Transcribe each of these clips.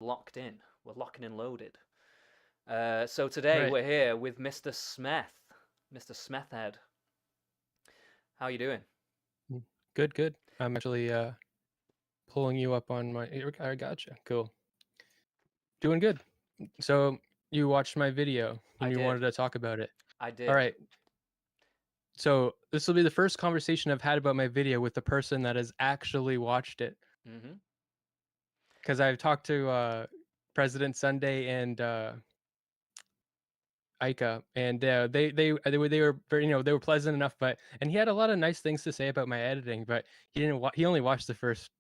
locked in. We're locking and loaded. So today Right. we're here with Mr. Smeth, Mr. Smethhead. How you doing? Mm. Good, good. I'm actually pulling you up on my I gotcha. Cool. Doing good. So you watched my video I and you did. wanted to talk about it. I All did. right. So this will be the first conversation I've had about my video with the person that has actually watched it. Mm-hmm. Because I've talked to President Sunday and Ika, and they were very, they were pleasant enough, and he had a lot of nice things to say about my editing, but he only watched the first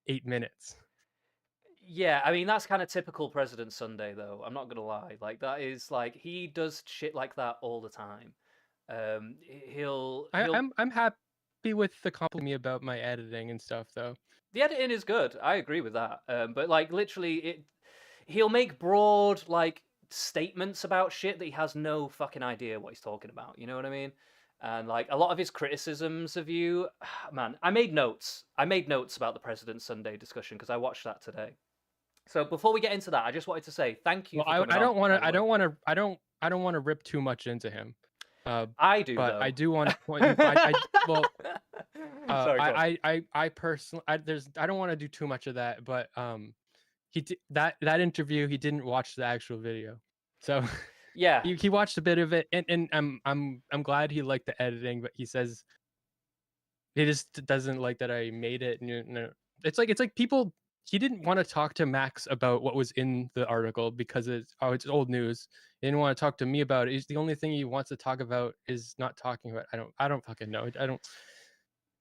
8 minutes. Yeah, I mean that's kind of typical President Sunday, though. I'm not gonna lie. Like that is like he does shit like that all the time. He'll I'm happy with the compliment me about my editing and stuff though. the editing is good. I agree with that. But like literally, he'll make broad like statements about shit that he has no fucking idea what he's talking about. You know what I mean? And like a lot of his criticisms of you, man, I made notes. I made notes about the President Sunday discussion because I watched that today. So before we get into that, I just wanted to say thank you Well, for coming on. By the way, I don't want to rip too much into him. Uh, I do but I though. do want to point you I well Sorry, go on. I personally I don't want to do too much of that, but that interview he didn't watch the actual video. So Yeah, he watched a bit of it, and I'm glad he liked the editing, but he says he just doesn't like that I made it. And it's like people. He didn't want to talk to Max about what was in the article because it's old news. He didn't want to talk to me about it. He's the only thing he wants to talk about is not talking about. I don't fucking know. I don't.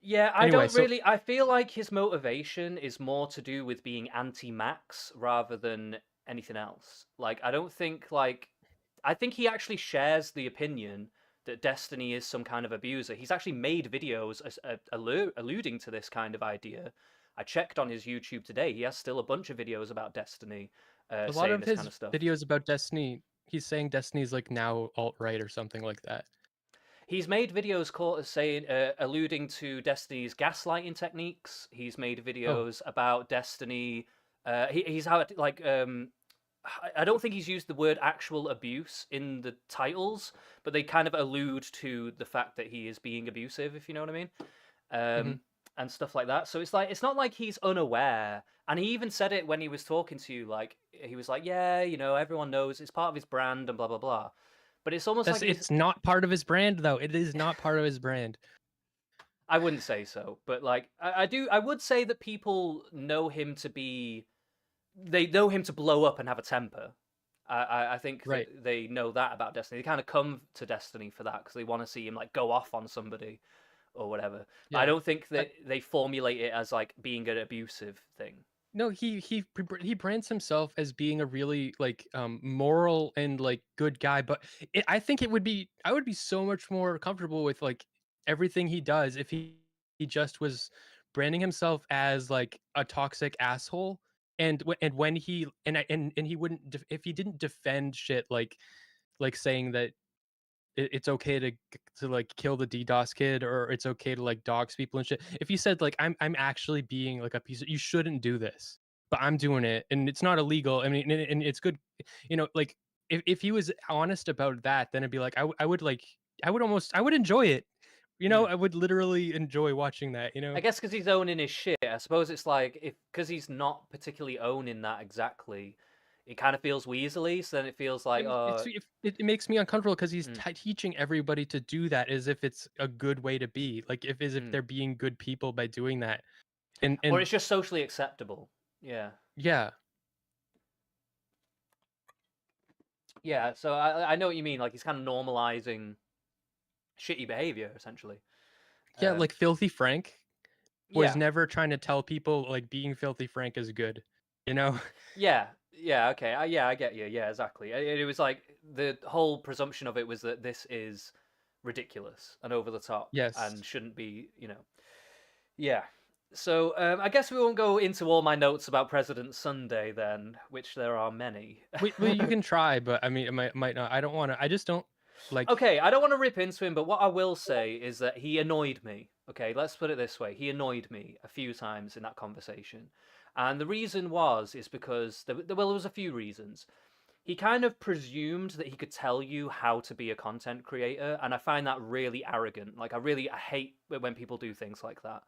yeah, I Anyway, don't so really. I feel like his motivation is more to do with being anti-Max rather than anything else. Like, I don't think like I think he actually shares the opinion that Destiny is some kind of abuser. He's actually made videos alluding to this kind of idea. I checked on his YouTube today. He has still a bunch of videos about Destiny, a lot saying of this kind his of stuff. videos about Destiny, he's saying Destiny's like now alt right or something like that. He's made videos saying, alluding to Destiny's gaslighting techniques. He's made Oh, videos about Destiny. He's had like I don't think he's used the word actual abuse in the titles, but they kind of allude to the fact that he is being abusive, if you know what I mean, hmm, and stuff like that. So it's like it's not like he's unaware. And he even said it when he was talking to you, like he was like, "Yeah, you know, everyone knows it's part of his brand and blah blah blah." But it's almost that's like he's it's not part of his brand though. It is not part of his brand. I wouldn't say so, but like I do, I would say that people know him to be, they know him to blow up and have a temper. I think Right. that they know that about Destiny. They kind of come to Destiny for that because they want to see him like go off on somebody or whatever. But I Yeah. don't think I, that they formulate it as like being an abusive thing. no, he brands himself as being a really like moral and like good guy, but I think I would be so much more comfortable with like everything he does if he just was branding himself as like a toxic asshole, and when he and he wouldn't if he didn't defend shit like saying that it's okay to like kill the DDoS kid, or it's okay to like dox people and shit. If he said like I'm actually being like a piece of, you shouldn't do this, but I'm doing it and it's not illegal. I mean, and it's good, like if he was honest about that, then it'd be like I would like I would enjoy it. Hmm. I would literally enjoy watching that. I guess because he's owning his shit. I suppose it's like if because he's not particularly owning that exactly, it kind of feels weaselly. So then it feels like, It makes me uncomfortable because he's mm, teaching everybody to do that as if it's a good way to be, like if as if mm. they're being good people by doing that. Or And it's just socially acceptable. Yeah. yeah, Yeah, so I know what you mean. Like he's kind of normalizing shitty behavior, essentially. yeah, Um, like Filthy Frank was yeah, never trying to tell people like being Filthy Frank is good, you know? yeah, okay, yeah, I get you. Yeah, exactly. It was like the whole presumption of it was that this is ridiculous and over the top Yes. and shouldn't be, Yeah. So I guess we won't go into all my notes about President Sunday then, which there are many. You can try, but I mean, it might not. I don't want to. I just don't like. Okay, I don't want to rip into him, but what I will say is that he annoyed me. Okay, let's put it this way. He annoyed me a few times in that conversation. And the reason is because well, there was a few reasons. He kind of presumed that he could tell you how to be a content creator, and I find that really arrogant. Like, I hate when people do things like that.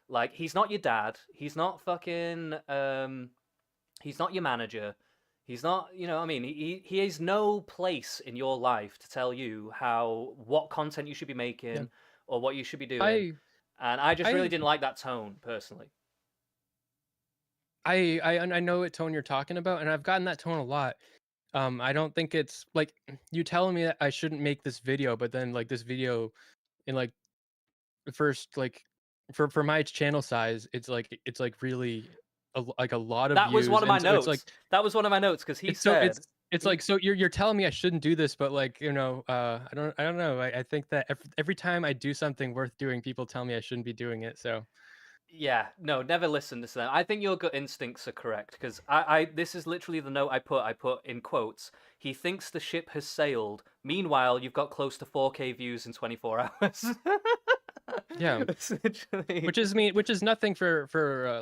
Like, he's not your dad. He's not fucking he's not your manager. He's not, you know, what I mean, he has no place in your life to tell you how what content you should be Yeah. making or what you should be doing. I And I just really I didn't like that tone personally. I know what tone you're talking about, and I've gotten that tone a lot. I don't think it's like you telling me that I shouldn't make this video, but then like this video in like the first like for my channel size, it's like really like a lot of That was one views, of my and so it's like notes. That was one of my notes because he it's so said it's he like so you're telling me I shouldn't do this, but like I don't know. I think that every time I do something worth doing, people tell me I shouldn't be doing it. So yeah, no, never listen to them. I think your gut instincts are correct because this is literally the note I put in quotes. He thinks the ship has sailed. Meanwhile, you've got close to 4K views in 24 hours. yeah. Essentially. Which is nothing for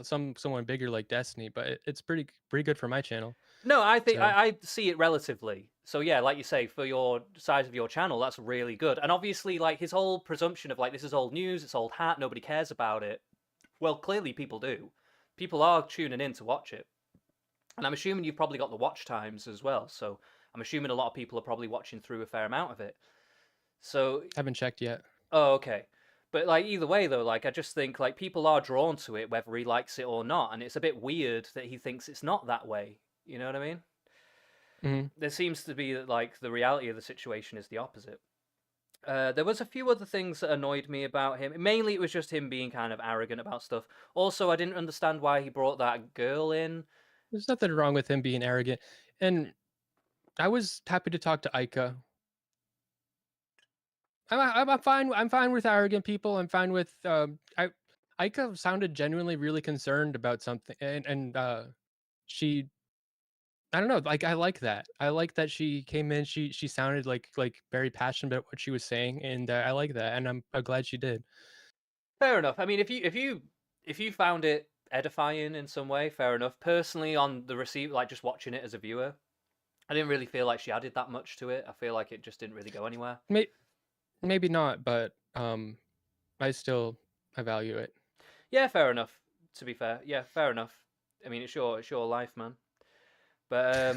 someone bigger like Destiny, but it's pretty good for my channel. No, I think So I see it relatively. So yeah, like you say, for your size of your channel, that's really good. And obviously, like his whole presumption of like this is old news, it's old hat, nobody cares about it. Well, clearly people do. People are tuning in to watch it. And I'm assuming you've probably got the watch times as well. So I'm assuming a lot of people are probably watching through a fair amount of it. So, haven't checked yet. oh, okay. But like either way though, like I just think like people are drawn to it whether he likes it or not, and it's a bit weird that he thinks it's not that way. You know what I mean? Mhm. There seems to be like the reality of the situation is the opposite. There was a few other things that annoyed me about him. Mainly, it was just him being kind of arrogant about stuff. Also, I didn't understand why he brought that girl in. There's nothing wrong with him being arrogant, and I was happy to talk to Aika. I'm fine with arrogant people. I'm fine with I Aika sounded genuinely really concerned about something, and she I don't know, like I like that. I like that she came in. She sounded like very passionate about what she was saying, and I like that, and I'm glad she did. Fair enough. I mean, if you found it edifying in some way, fair enough. Personally, on the receive, like just watching it as a viewer, I didn't really feel like she added that much to it. I feel like it just didn't really go anywhere. May, maybe not, but I still I value it. Yeah, fair enough. To be fair, yeah, fair enough. I mean, it's your life, man. But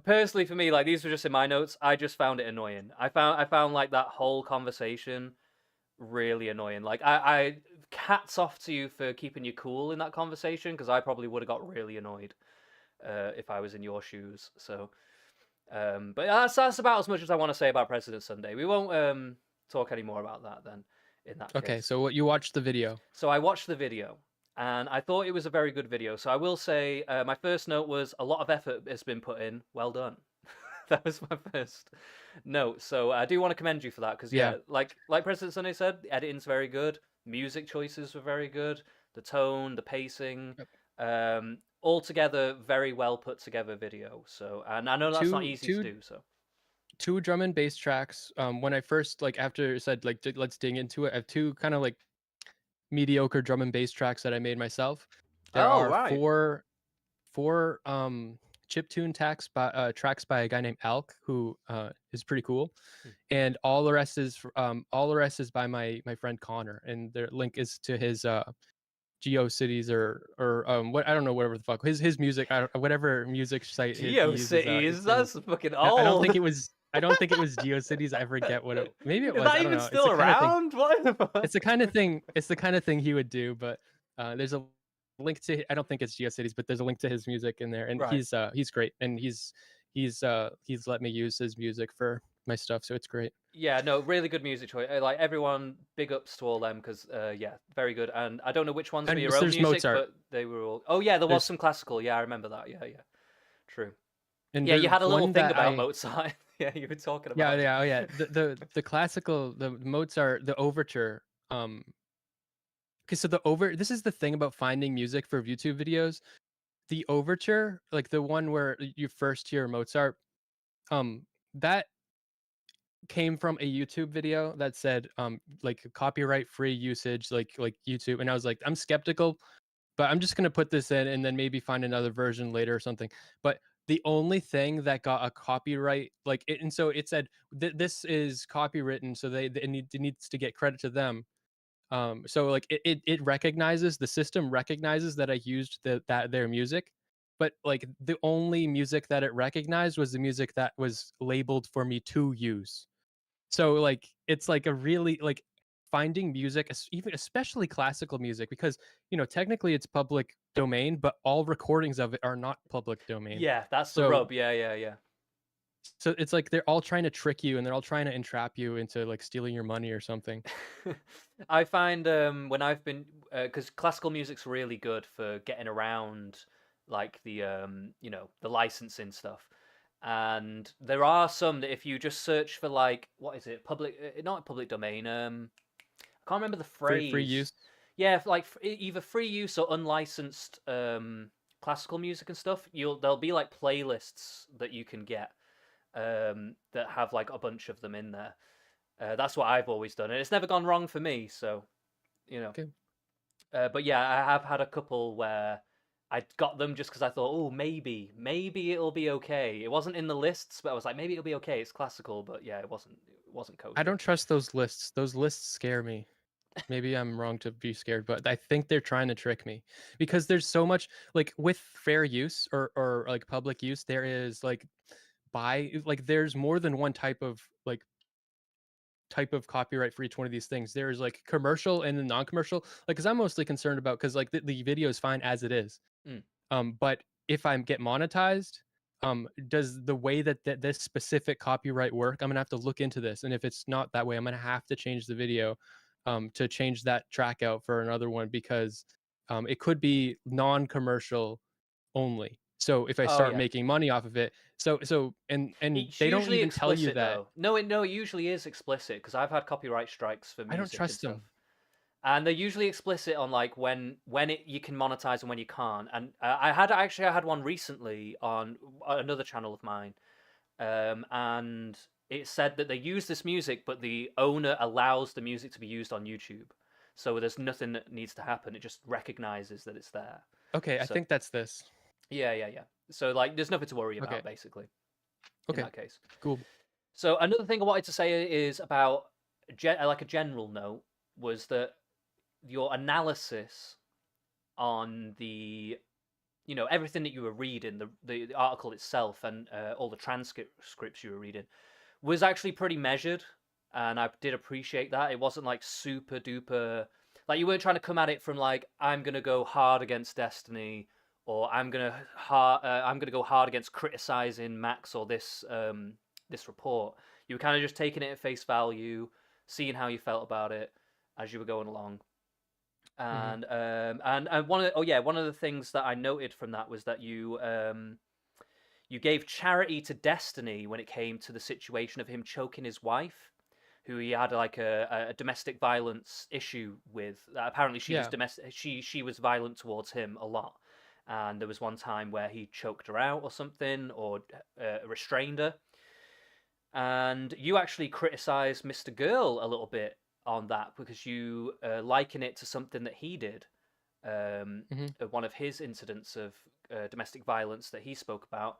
personally, for me, like these were just in my notes. I just found it annoying. I found like that whole conversation really annoying. Like I hats off to you for keeping you cool in that conversation because I probably would have got really annoyed if I was in your shoes. So, but that's about as much as I want to say about President Sunday. We won't talk any more about that then. In that Okay, case, so what you watched the video? so I watched the video and I thought it was a very good video. So I will say my first note was a lot of effort has been put in. Well done. That was my first note. So I do want to commend you for that because Yeah, yeah, like President Sunday said, the editing's very good. Music choices were very good. The tone, the pacing, yep. altogether very well put together video. So and I know that's not two easy to two do. So two drum and bass tracks. When I first like after it said like let's dig into it, I have two kind of like mediocre drum and bass tracks that I made myself. There oh are right. four chiptune tracks by a guy named Alk who is pretty cool, Hmm. and all the rest is by my friend Connor, and the link is to his GeoCities or what I don't know whatever the fuck his music whatever music site he uses GeoCities, it's in that's fucking I don't think old. it was I don't think it was GeoCities. I forget what it maybe it Is was. that I don't even know. It's still the kind of thing. around? What the fuck? It's the kind of thing he would do. But there's a link to. I don't think it's GeoCities, but there's a link to his music in there, and Right. he's great, and he's let me use his music for my stuff, so it's great. Yeah, no, really good music choice. Like everyone, big ups to all them because yeah, very good. And I don't know which ones were And your own there's music, Mozart. but they were all. Oh yeah, there was There's some classical. Yeah, I remember that. Yeah, yeah, true. and Yeah, there you had a little one thing that about I Mozart. Yeah, you were talking yeah about. oh yeah the classical the Mozart the overture. Okay, so this is the thing about finding music for YouTube videos. The overture, like the one where you first hear Mozart, um, that came from a YouTube video that said, like copyright free usage, like YouTube, and I was like, I'm skeptical but I'm just gonna put this in and then maybe find another version later or something. But the only thing that got a copyright, like, and so it said this is copywritten, so it needs to get credit to them. So like it recognizes, the system recognizes that I used that their music, but like the only music that it recognized was the music that was labeled for me to use. So, like, it's like a really like finding music, even especially classical music, because technically it's public domain, but all recordings of it are not public domain. Yeah, that's the So, rub. Yeah, yeah, yeah. so it's like they're all trying to trick you, and they're all trying to entrap you into like stealing your money or something. I find when I've been because classical music's really good for getting around like the the licensing stuff. And there are some that if you just search for like what is it public not public domain I can't remember the Free phrase. use. Yeah, like either free use or unlicensed classical music and stuff. There'll be like playlists that you can get that have like a bunch of them in there. That's what I've always done, and it's never gone wrong for me. So you know, Okay. but yeah, I have had a couple where I got them just because I thought, oh, maybe it'll be okay. It wasn't in the lists, but I was like, maybe it'll be okay. It's classical, but yeah, it wasn't I kosher. don't trust those lists. Those lists scare me. Maybe I'm wrong to be scared, but I think they're trying to trick me because there's so much like with fair use or like public use, there is like there's more than one type of copyright for each one of these things. There's like commercial and then non-commercial. Like, because I'm mostly concerned about because like the video is fine as it is. Mm. But if I get monetized, does the way that this specific copyright work? I'm gonna have to look into this, and if it's not that way, I'm gonna have to change the video, to change that track out for another one because it could be non-commercial only. So if I Oh start yeah, making money off of it, and it's they don't usually even tell you explicit that. though. No, it usually is explicit because I've had copyright strikes for I don't music and trust stuff. them. And they're usually explicit on like when you can monetize and when you can't. And I had one recently on another channel of mine, and it said that they use this music, but the owner allows the music to be used on YouTube. So there's nothing that needs to happen. It just recognizes that it's there. Okay, I So think that's this. yeah, yeah, yeah. So like, there's nothing to worry Okay, about basically in okay, that case. cool. So another thing I wanted to say is about like a general note was that your analysis on the everything that you were reading, the article itself, and all the transcripts you were reading was actually pretty measured, and I did appreciate that. It wasn't like super duper, like you weren't trying to come at it from like I'm gonna go hard against Destiny, or I'm gonna go hard against criticizing Max or this report. You were kind of just taking it at face value, seeing how you felt about it as you were going along. Hmm. And one of the things that I noted from that was that you gave charity to Destiny when it came to the situation of him choking his wife, who he had like a domestic violence issue with. Apparently, she was Yeah. domestic. She was violent towards him a lot, and there was one time where he choked her out or something, or restrained her. And you actually criticized Mr. Girl a little bit on that because you liken it to something that he did, Hmm. one of his incidents of domestic violence that he spoke about.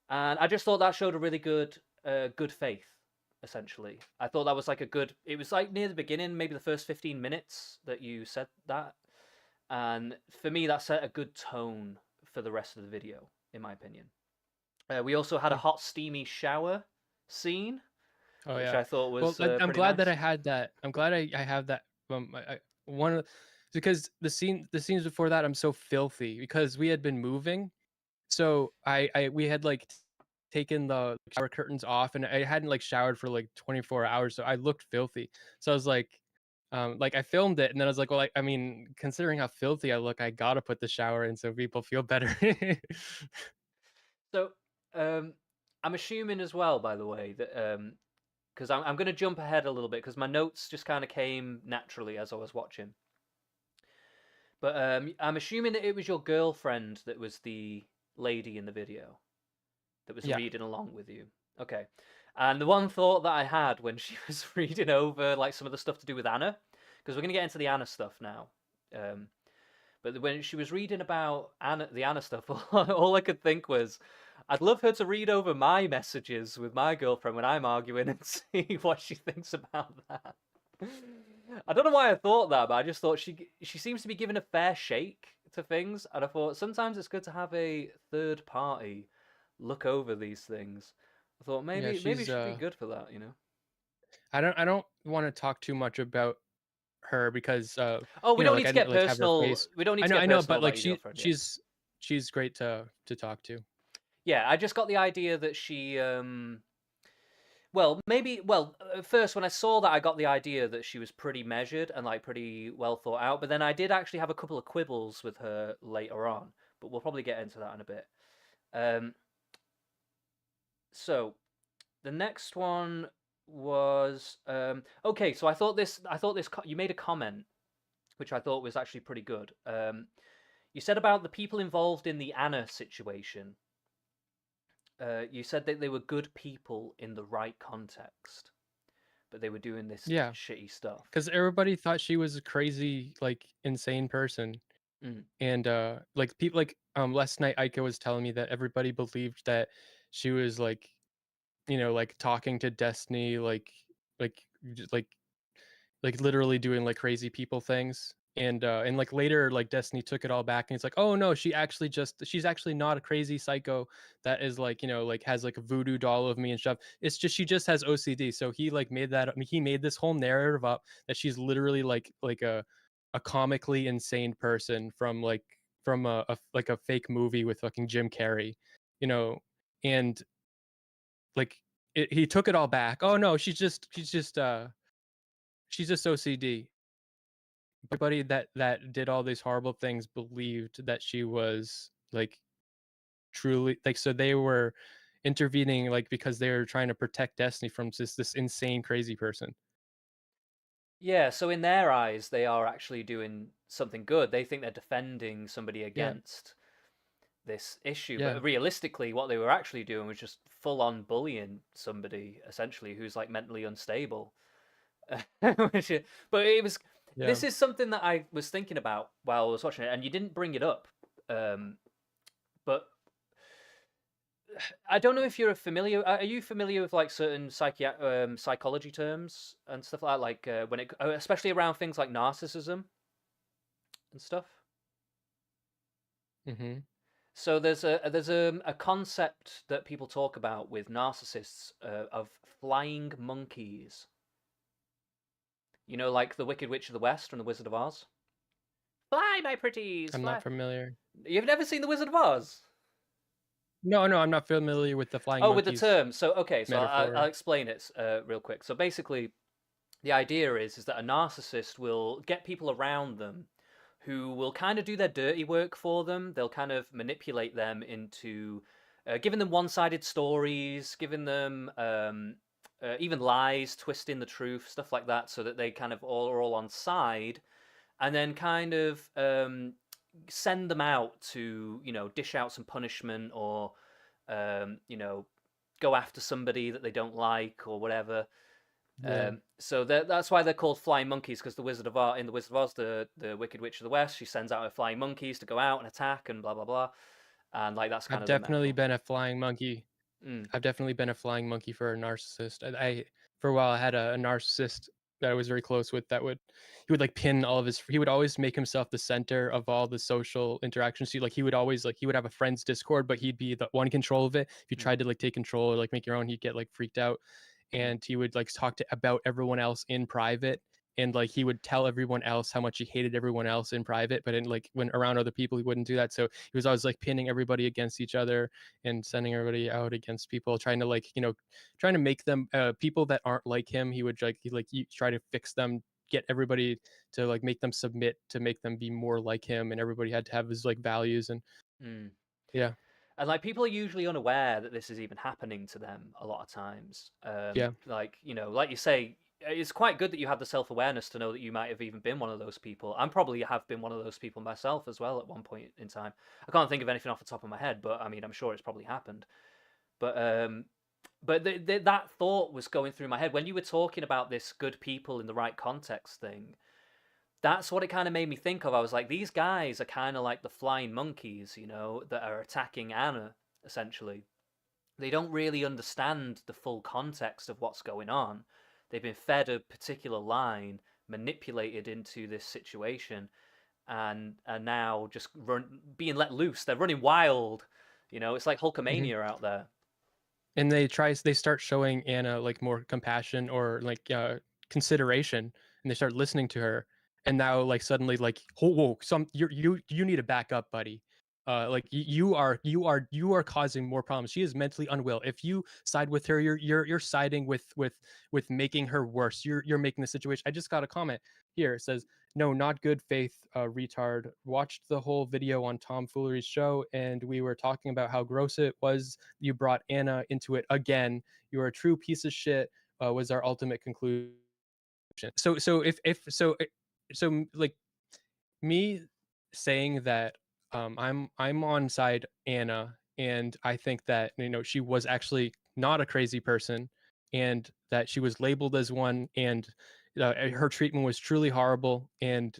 And I just thought that showed a really good faith. Essentially, I thought that was like a good. It was like near the beginning, maybe the first 15 minutes that you said that, and for me, that set a good tone for the rest of the video, in my opinion. We also had a hot, steamy shower scene, Oh which yeah. I thought Well, was I'm pretty glad that nice. I had that. I'm glad I have that. One of because the scenes before that I'm so filthy because we had been moving. So I we had like taken the shower curtains off and I hadn't like showered for like 24 hours, so I looked filthy. So I was like I filmed it and then I was like, well, I mean, considering how filthy I look, I gotta put the shower in so people feel better. So, um, I'm assuming as well, by the way, that because I'm going to jump ahead a little bit because my notes just kind of came naturally as I was watching. But I'm assuming that it was your girlfriend that was the lady in the video that was Yeah. reading along with you. Okay. And the one thought that I had when she was reading over like some of the stuff to do with Anna, because we're going to get into the Anna stuff now. Um, But when she was reading about Anna, the Anna stuff, all I could think was, I'd love her to read over my messages with my girlfriend when I'm arguing and see what she thinks about that. I don't know why I thought that, but I just thought she seems to be given a fair shake to things, and I thought sometimes it's good to have a third party look over these things. I thought Yeah, maybe she'd be good for that, you know. I don't want to talk too much about her because Oh, we don't like need I to didn't get like have her personal. face. We don't need I to know, get I know, personal but about like your girlfriend. Yeah, she's great to talk to. yeah. I just got the idea that well, maybe. Well, at first when I saw that, I got the idea that she was pretty measured and like pretty well thought out. But then I did actually have a couple of quibbles with her later on. But we'll probably get into that in a bit. Um, so the next one was okay. So I thought this. You made a comment which I thought was actually pretty good. You said about the people involved in the Anna situation. You said that they were good people in the right context, but they were doing this Yeah, shitty stuff. because everybody thought she was a crazy, like insane person, Mm. and like people like last night Ika was telling me that everybody believed that she was like like talking to Destiny like just like literally doing like crazy people things. And like later like Destiny took it all back and it's like, oh no, she's actually not a crazy psycho that is like like has like a voodoo doll of me and stuff. It's just she just has OCD. So he like made that he made this whole narrative up that she's literally like a comically insane person from from like a fake movie with fucking Jim Carrey, you know. And like he took it all back. Oh no, she's just OCD. Everybody that did all these horrible things believed that she was like truly like so they were intervening like because they were trying to protect Destiny from this insane crazy person. Yeah, so in their eyes, they are actually doing something good. They think they're defending somebody Yeah, against this issue, yeah, but realistically, what they were actually doing was just full on bullying somebody, essentially, who's like mentally unstable. But it was. yeah. This is something that I was thinking about while I was watching it, and you didn't bring it up. But I don't know if you're familiar. Are you familiar with like certain psychology terms and stuff like that? Like when it, especially around things like narcissism and stuff. Hmm. So there's a concept that people talk about with narcissists of flying monkeys. You know, like the Wicked Witch of the West from the Wizard of Oz. Fly, my pretties, I'm not fly. familiar. You've never seen the Wizard of Oz? No, no, I'm not familiar with the flying Oh, with the monkeys term. So okay, so I'll metaphor. explain it real quick. So basically, the idea is that a narcissist will get people around them who will kind of do their dirty work for them. They'll kind of manipulate them into giving them one-sided stories, giving them even lies, twisting the truth, stuff like that, so that they kind of all are all on side, and then kind of send them out to dish out some punishment or go after somebody that they don't like or whatever. Yeah, So that's why they're called flying monkeys, because the Wizard of Oz, in the Wizard of Oz, the Wicked Witch of the West, she sends out her flying monkeys to go out and attack and blah blah blah, and like that's kind I've of the definitely metaphor. been a flying monkey. Mm, I've definitely been a flying monkey for a narcissist. I for a while I had a narcissist that I was very close with that would he would like pin all of his he would always make himself the center of all the social interactions. He would always like he would have a friends Discord, but he'd be the one in control of it. If you mm, tried to like take control or like make your own, he'd get like freaked out. mm, And he would like talk to about everyone else in private. And like he would tell everyone else how much he hated everyone else in private, but in like when around other people he wouldn't do that. So he was always like pinning everybody against each other and sending everybody out against people, trying to like trying to make them people that aren't like him. He would he try to fix them, get everybody to like make them submit to make them be more like him, and everybody had to have his like values and mm. yeah, And like people are usually unaware that this is even happening to them a lot of times. yeah, Like like you say, it's quite good that you have the self awareness to know that you might have even been one of those people. I'm probably have been one of those people myself as well at one point in time. I can't think of anything off the top of my head, but I mean, I'm sure it's probably happened. But that thought was going through my head when you were talking about this good people in the right context thing. that's what it kind of made me think of. I was like, these guys are kind of like the flying monkeys, that are attacking Anna, essentially. They don't really understand the full context of what's going on. They've been fed a particular line, manipulated into this situation, and are now just being let loose. They're running wild. It's like Mhm. Hulkamania out there. And they start showing Anna, like, more compassion or, like, consideration, and they start listening to her, and now, like, suddenly, like, "Whoa, whoa, you need to back up, buddy. Like, you are causing more problems. She is mentally unwell. If you side with her, you're siding with making her worse. You're making the situation." I just got a comment here. It says, "No, not good faith, retard. Watched the whole video on Tom Foolery's show, and we were talking about how gross it was. You brought Anna into it again. You're a true piece of shit," was our ultimate conclusion. So if so so like me saying that, I'm on side Anna, and I think that, she was actually not a crazy person, and that she was labeled as one, and her treatment was truly horrible, and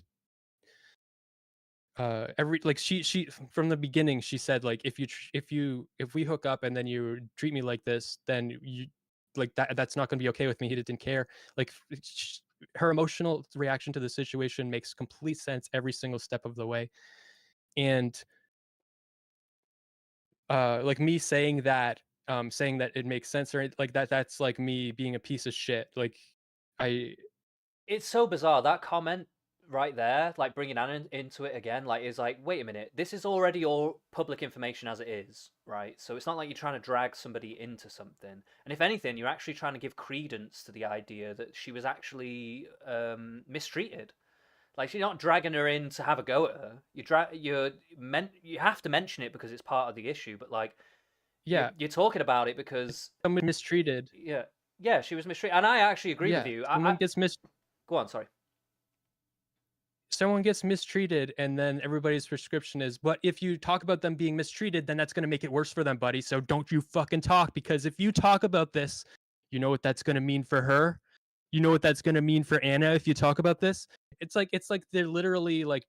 every like she from the beginning she said, like, if we hook up and then you treat me like this, then you like that's not going to be okay with me. He didn't care. Like, her emotional reaction to the situation makes complete sense every single step of the way. And like, me saying that it makes sense, or like that's like me being a piece of shit. Like, I It's so bizarre that comment right there, like bringing Anna into it again, like is like, wait a minute, this is already all public information as it is, right? So it's not like you're trying to drag somebody into something. And if anything, you're actually trying to give credence to the idea that she was actually mistreated. Like, you're not dragging her in to have a go at her. You have to mention it because it's part of the issue, but like you're yeah, you're talking about it because someone mistreated. yeah, yeah, she was mistreated, and I actually agree with Yeah, you. I someone gets mis go on, sorry. someone gets mistreated, and then everybody's prescription is, but if you talk about them being mistreated, then that's going to make it worse for them, buddy. So don't you fucking talk, because if you talk about this, you know what that's going to mean for her. You know what that's going to mean for Anna if you talk about this. It's like they're literally like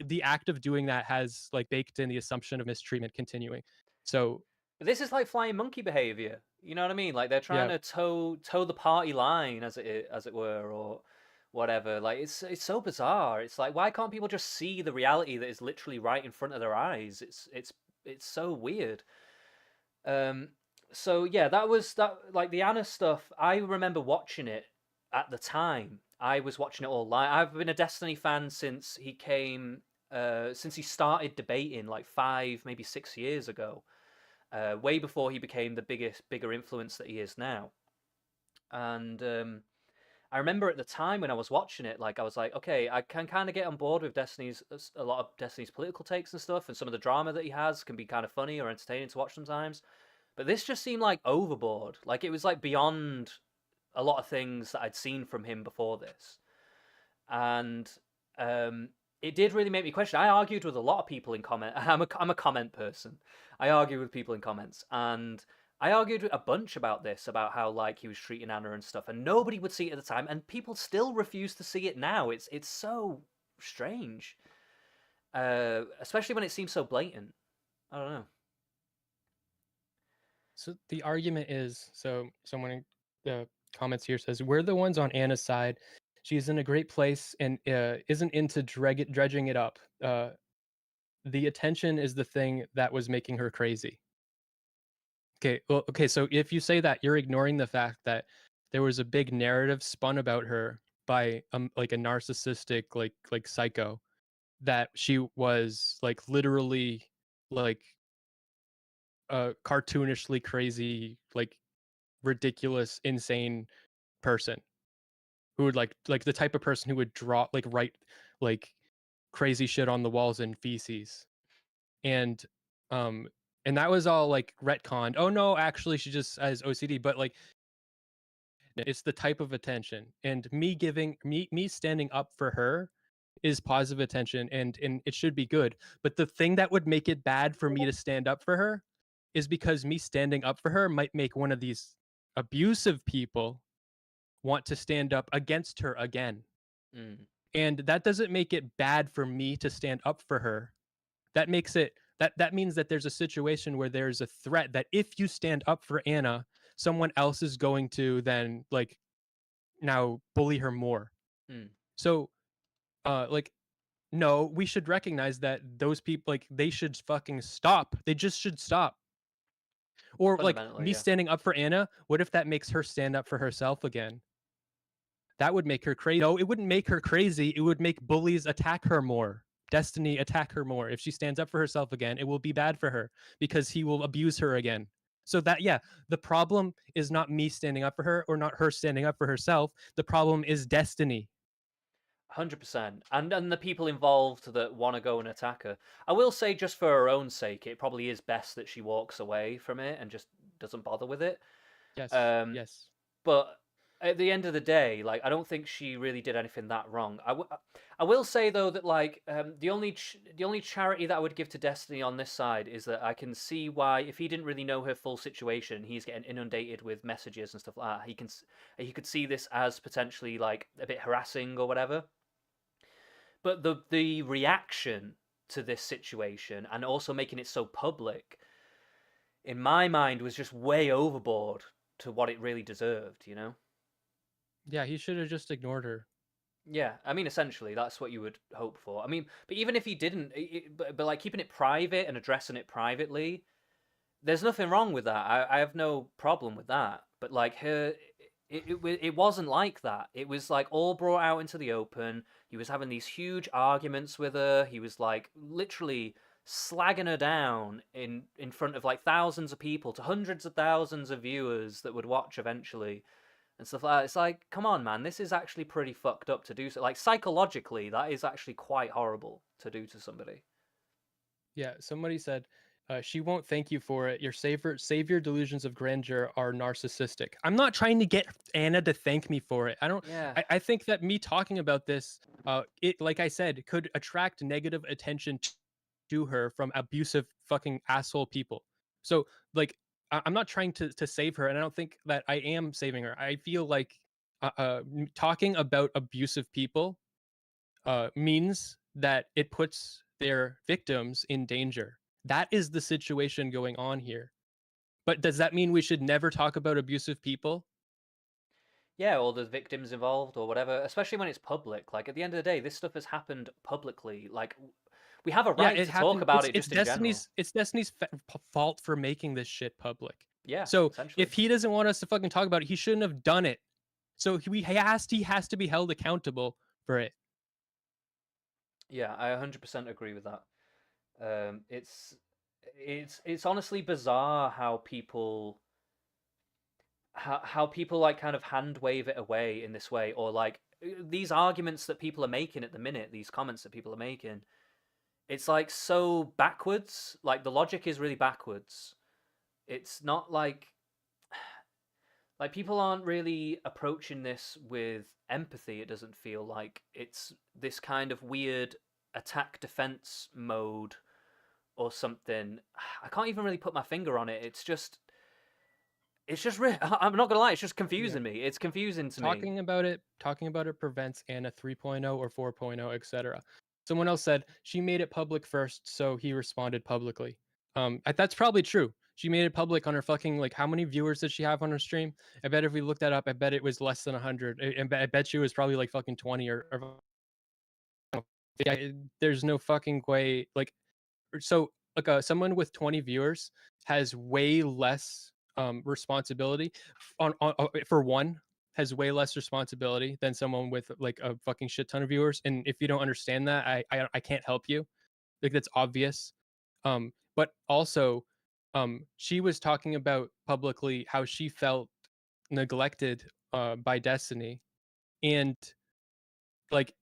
the act of doing that has, like, baked in the assumption of mistreatment continuing. So But this is like flying monkey behavior. You know what I mean? Like they're trying yeah, to toe the party line, as it were, or whatever. Like it's so bizarre. It's like, why can't people just see the reality that is literally right in front of their eyes? It's so weird. Um, so yeah, that was that. Like the Anna stuff, I remember watching it at the time. I was watching it all live. I've been a Destiny fan since he started debating like 5, maybe 6 years ago, way before he became the bigger influence that he is now. And I remember at the time when I was watching it, like I was like, okay, I can kind of get on board with a lot of Destiny's political takes and stuff, and some of the drama that he has can be kind of funny or entertaining to watch sometimes. But this just seemed like overboard. Like it was like beyond a lot of things that I'd seen from him before this, and it did really make me question. I argued with a lot of people in comment. I'm a comment person. I argue with people in comments, and I argued with a bunch about this, about how like he was treating Anna and stuff, and nobody would see it at the time, and people still refuse to see it now. It's so strange, especially when it seems so blatant. I don't know. so the argument is, so someone in the comments here says, we're the ones on Anna's side. She's in a great place and isn't into dredging it up. The attention is the thing that was making her crazy. Okay, well, okay, so if you say that, you're ignoring the fact that there was a big narrative spun about her by like a narcissistic, like psycho, that she was like literally like a cartoonishly crazy, like ridiculous, insane person who would like the type of person who would draw, like, write like crazy shit on the walls in feces. And um and that was all like retconned. Oh no, actually she just has OCD, but like it's the type of attention, and me standing up for her is positive attention, and it should be good. But the thing that would make it bad for me to stand up for her is because me standing up for her might make one of these abusive people want to stand up against her again. Mm. And that doesn't make it bad for me to stand up for her. That makes it that means that there's a situation where there's a threat that if you stand up for Anna, someone else is going to then like now bully her more. Mm, So like no, we should recognize that those people like they should fucking stop. They just should stop. Or like fundamentally, me yeah. standing up for Anna, what if that makes her stand up for herself again? That would make her crazy. No, it wouldn't make her crazy. It would make bullies attack her more. Destiny attack her more. If she stands up for herself again, it will be bad for her because he will abuse her again. So that yeah, the problem is not me standing up for her or not her standing up for herself. The problem is Destiny. 100%. And the people involved that want to go and attack her. I will say, just for her own sake, it probably is best that she walks away from it and just doesn't bother with it. Yes. Um, Yes. but at the end of the day, like, I don't think she really did anything that wrong. I will say though that like the only charity that I would give to Destiny on this side is that I can see why, if he didn't really know her full situation, he's getting inundated with messages and stuff like that. He could see this as potentially like a bit harassing or whatever. But the reaction to this situation and also making it so public, in my mind, was just way overboard to what it really deserved. You know? Yeah, he should have just ignored her. Yeah, I mean, essentially, that's what you would hope for. I mean, but even if he didn't, but like keeping it private and addressing it privately, there's nothing wrong with that. I have no problem with that. But like her, it wasn't like that. It was like all brought out into the open. He was having these huge arguments with her. He was like literally slagging her down in front of like thousands of people to hundreds of thousands of viewers that would watch eventually and stuff like that. It's like, come on, man, this is actually pretty fucked up to do so. Like psychologically, that is actually quite horrible to do to somebody. Yeah, somebody said, she won't thank you for it. Your savior delusions of grandeur are narcissistic. I'm not trying to get Anna to thank me for it. I don't. Yeah, I think that me talking about this, it like I said, could attract negative attention to her from abusive fucking asshole people. So like, I'm not trying to save her, and I don't think that I am saving her. I feel like talking about abusive people means that it puts their victims in danger. That is the situation going on here. But does that mean we should never talk about abusive people? yeah, or the victims involved or whatever. Especially when it's public. Like at the end of the day, this stuff has happened publicly. Like we have a Yeah, right it to talk happened. about it just in general. It's Destiny's fault for making this shit public. Yeah, So essentially. if he doesn't want us to fucking talk about it, he shouldn't have done it. So he has to be held accountable for it. Yeah, I 100% agree with that. It's honestly bizarre how people like kind of hand wave it away in this way, or like these arguments that people are making at the minute, these comments that people are making. It's like so backwards. Like the logic is really backwards. It's not like people aren't really approaching this with empathy. It doesn't feel like it's this kind of weird attack defense mode or something. I can't even really put my finger on it. It's just really, I'm not gonna lie, it's just Yeah. confusing me. It's confusing to me. Talking about it prevents Anna 3.0 or 4.0, etc. Someone else said she made it public first, so he responded publicly. That's probably true. She made it public on her fucking like how many viewers did she have on her stream? I bet if we looked that up, I bet it was less than 100. I bet she was probably like fucking 20 or yeah, there's no fucking way like so like someone with 20 viewers has way less responsibility for one has way less responsibility than someone with like a fucking shit ton of viewers, and if you don't understand that I can't help you. Like that's obvious. But also she was talking about publicly how she felt neglected by Destiny, and like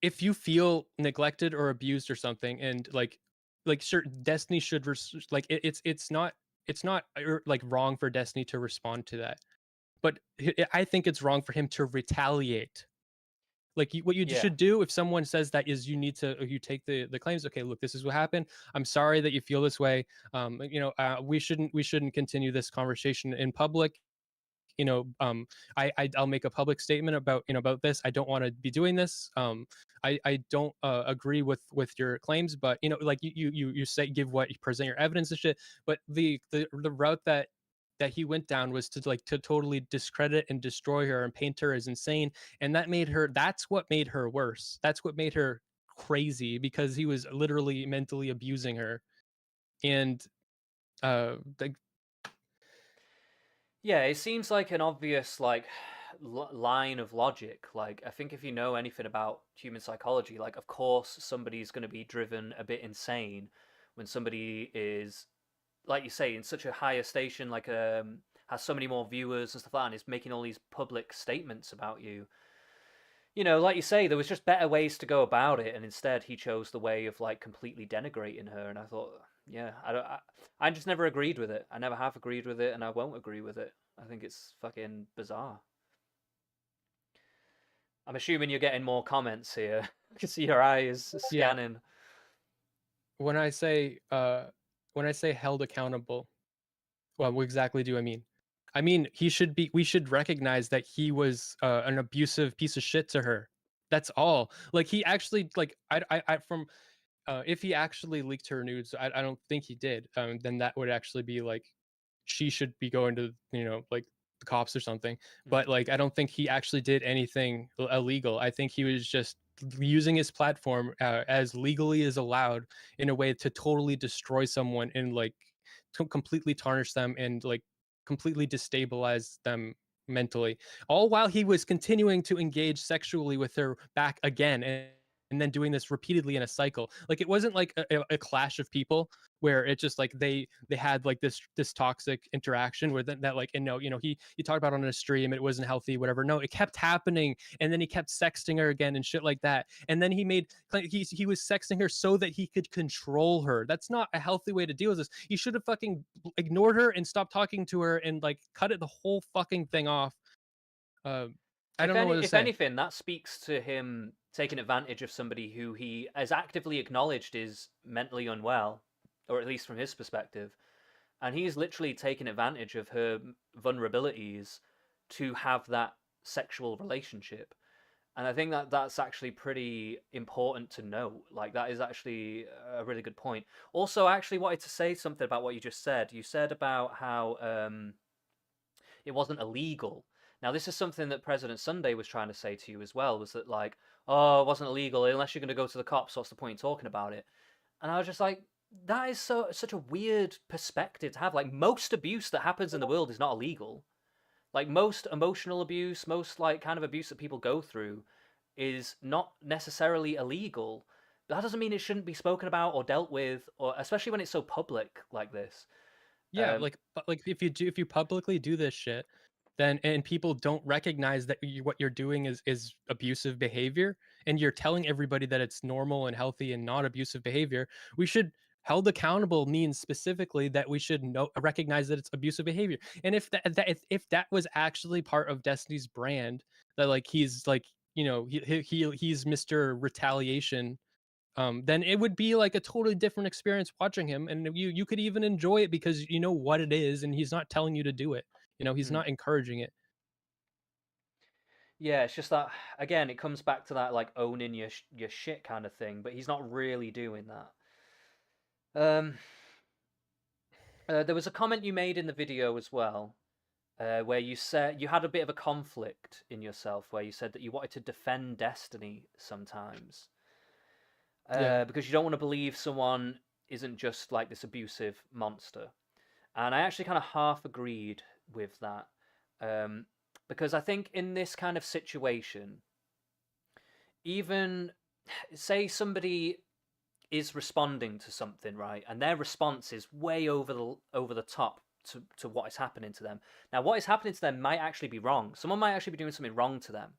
if you feel neglected or abused or something and like sure Destiny should like it's not like wrong for Destiny to respond to that, but I think it's wrong for him to retaliate. Like what you Yeah. should do if someone says that is you need to you take the claims. Okay, look, this is what happened. I'm sorry that you feel this way. We shouldn't continue this conversation in public, I'll make a public statement about about this. I don't want to be doing this. I don't agree with your claims, but like you say, give what you present your evidence and shit. But the route that he went down was to totally discredit and destroy her and paint her as insane, and that's what made her worse. That's what made her crazy, because he was literally mentally abusing her. And like, Yeah, it seems like an obvious like line of logic. Like I think if you know anything about human psychology, like of course somebody's going to be driven a bit insane when somebody is, like you say, in such a higher station, like has so many more viewers and stuff like that, and is making all these public statements about you. You know, like you say, there was just better ways to go about it, and instead he chose the way of like completely denigrating her. And I thought, yeah, I just never agreed with it. I never have agreed with it, and I won't agree with it. I think it's fucking bizarre. I'm assuming you're getting more comments here. I can see your eyes yeah, scanning. when I say held accountable, well, what exactly do I mean? I mean, we should recognize that he was an abusive piece of shit to her. That's all. Like, he actually, like, from if he actually leaked her nudes, I don't think he did. Then that would actually be like, she should be going to, like, the cops or something. Mm. But like, I don't think he actually did anything illegal. I think he was just using his platform as legally as allowed, in a way to totally destroy someone, and like to completely tarnish them, and like completely destabilize them mentally, all while he was continuing to engage sexually with her back again, and then doing this repeatedly in a cycle. Like, it wasn't like a clash of people where it just like they had like this toxic interaction where that like, and no, he talked about it on a stream, it wasn't healthy, whatever. No, it kept happening, and then he kept sexting her again and shit like that. And then he was sexting her so that he could control her. That's not a healthy way to deal with this. You should have fucking ignored her and stopped talking to her, and like cut it the whole fucking thing off. uh, I don't know what to If say. anything, that speaks to him taking advantage of somebody who he has actively acknowledged is mentally unwell, or at least from his perspective, and he's literally taken advantage of her vulnerabilities to have that sexual relationship. And I think that that's actually pretty important to note. Like that is actually a really good point. Also, I actually wanted to say something about what you just said. You said about how it wasn't illegal. Now, this is something that President Sunday was trying to say to you as well. Was that like, oh, it wasn't illegal unless you're going to go to the cops? What's the point in talking about it? And I was just like, that is such a weird perspective to have. Like most abuse that happens in the world is not illegal. Like most emotional abuse, most like kind of abuse that people go through is not necessarily illegal. But that doesn't mean it shouldn't be spoken about or dealt with, or especially when it's so public like this. Yeah, Um, like, but like, if you publicly do this shit, then, and people don't recognize that what you're doing is abusive behavior, and you're telling everybody that it's normal and healthy and not abusive behavior, we should held accountable means specifically that we should know recognize that it's abusive behavior. And if that was actually part of Destiny's brand, that like he's like, he's Mr. Retaliation, then it would be like a totally different experience watching him, and you could even enjoy it because you know what it is, and he's not telling you to do it. He's hmm. not encouraging it. Yeah, it's just that again, it comes back to that like owning your shit kind of thing, but he's not really doing that. Um, there was a comment you made in the video as well, where you said you had a bit of a conflict in yourself, where you said that you wanted to defend Destiny sometimes, Yeah. because you don't want to believe someone isn't just like this abusive monster. And I actually kind of half agreed with that, um, because I think in this kind of situation, even say somebody is responding to something, right, and their response is way over the top to what is happening to them. Now, what is happening to them might actually be wrong. Someone might actually be doing something wrong to them,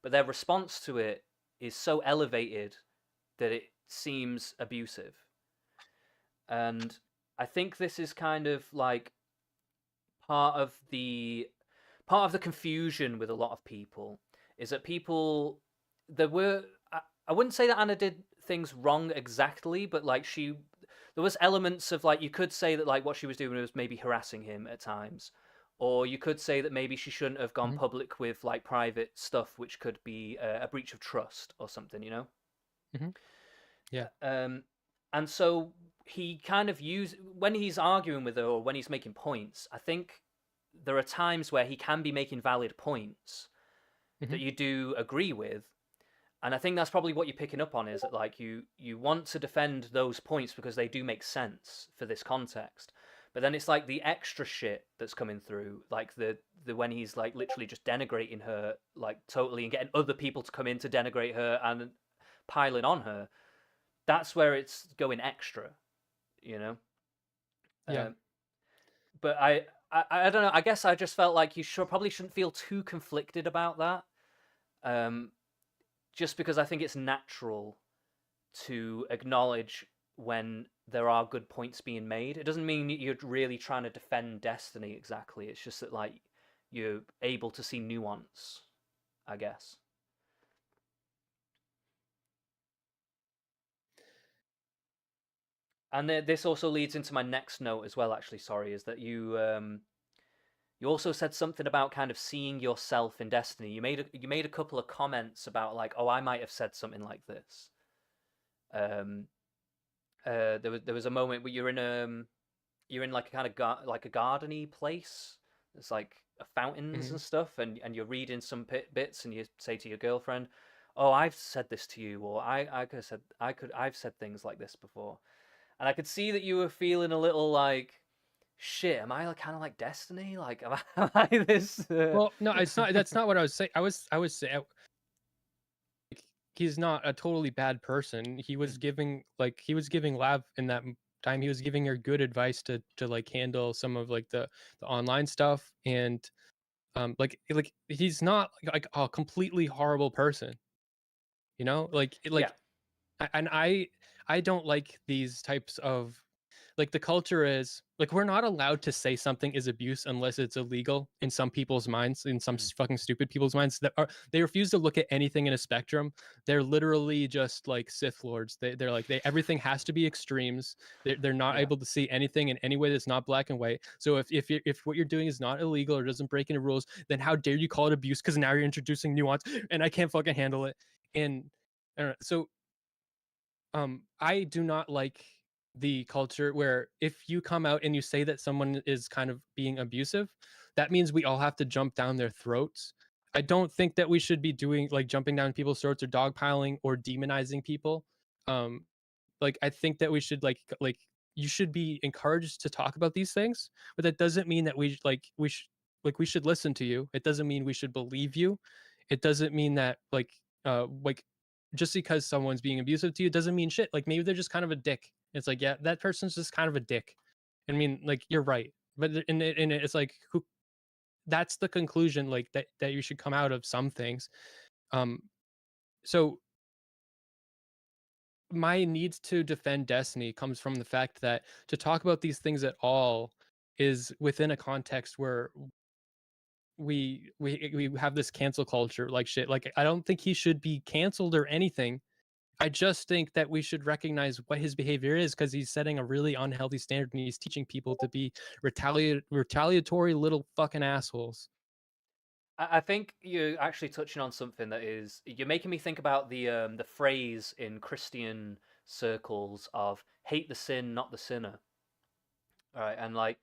but their response to it is so elevated that it seems abusive. And I think this is kind of like part of the part of the confusion with a lot of people is that people there were I wouldn't say that Anna did things wrong exactly, but like she there was elements of like you could say that like what she was doing was maybe harassing him at times, Or you could say that maybe she shouldn't have gone Mhm. public with like private stuff, which could be a breach of trust or something, you know? Mhm. Yeah. Um, and so he kind of use when he's arguing with her or when he's making points. I think there are times where he can be making valid points that Mhm. you do agree with, and I think that's probably what you're picking up on is that like you want to defend those points because they do make sense for this context. But then it's like the extra shit that's coming through, like the when he's like literally just denigrating her like totally and getting other people to come in to denigrate her and piling on her. That's where it's going extra, you know. Yeah. Um, but I don't know. I guess I just felt like you probably shouldn't feel too conflicted about that. Um, just because I think it's natural to acknowledge when there are good points being made. It doesn't mean you're really trying to defend Destiny exactly. It's just that like you're able to see nuance, I guess. And this also leads into my next note as well. Actually, sorry, is that you also said something about kind of seeing yourself in Destiny. You made a couple of comments about like, oh, I might have said something like this. Um, there was a moment where you're in like a kind of like a gardeny place. There's like fountains Mhm. and stuff, and you're reading some bits, and you say to your girlfriend, "Oh, I've said this to you," or I could have said I've said things like this before, and I could see that you were feeling a little like, shit, am I kind of like Destiny? Like, am I, am I this? Well, no, it's not. That's not what I was saying. I was saying like, he's not a totally bad person. He was giving Lav in that time. He was giving her good advice to like handle some of like the online stuff, and like he's not like a completely horrible person. You know, Yeah, and I don't like these types of like the culture is like we're not allowed to say something is abuse unless it's illegal in some people's minds, in some mhm, fucking stupid people's minds that are they refuse to look at anything in a spectrum. They're literally just like Sith lords. They're like they everything has to be extremes. They're not yeah. able to see anything in any way that's not black and white. So if what you're doing is not illegal or doesn't break any rules, then how dare you call it abuse? Because now you're introducing nuance, and I can't fucking handle it. And so I do not like the culture where if you come out and you say that someone is kind of being abusive, that means we all have to jump down their throats. I don't think that we should be doing like jumping down people's throats or dogpiling or demonizing people. Um, like I think that we should like you should be encouraged to talk about these things, but that doesn't mean that we should listen to you. It doesn't mean we should believe you. It doesn't mean that like just because someone's being abusive to you doesn't mean shit. Like maybe they're just kind of a dick. It's like yeah, that person's just kind of a dick. I mean, like you're right, but it's like who that's the conclusion like that you should come out of some things. Um, so my need to defend Destiny comes from the fact that to talk about these things at all is within a context where we have this cancel culture like shit. Like I don't think he should be canceled or anything. I just think that we should recognize what his behavior is because he's setting a really unhealthy standard and he's teaching people to be retaliatory little fucking assholes. I think you're actually touching on something that is you're making me think about the phrase in Christian circles of hate the sin, not the sinner. All right, and like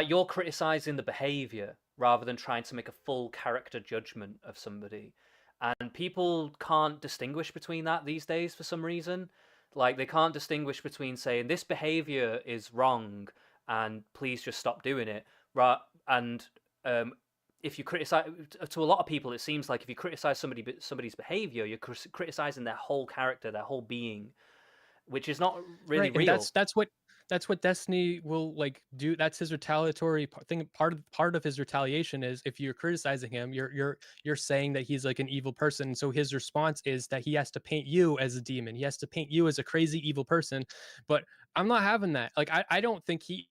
you're criticizing the behavior rather than trying to make a full character judgment of somebody. And people can't distinguish between that these days for some reason. Like they can't distinguish between saying this behavior is wrong and please just stop doing it. Right, and um, if you criticize to a lot of people, it seems like if you criticize somebody's behavior, you're criticizing their whole character, their whole being, which is not really Right, and real. that's what Destiny will like do. That's his retaliatory thing. Part of his retaliation is if you're criticizing him, you're saying that he's like an evil person. So his response is that he has to paint you as a demon. He has to paint you as a crazy evil person. But I'm not having that. Like I don't think he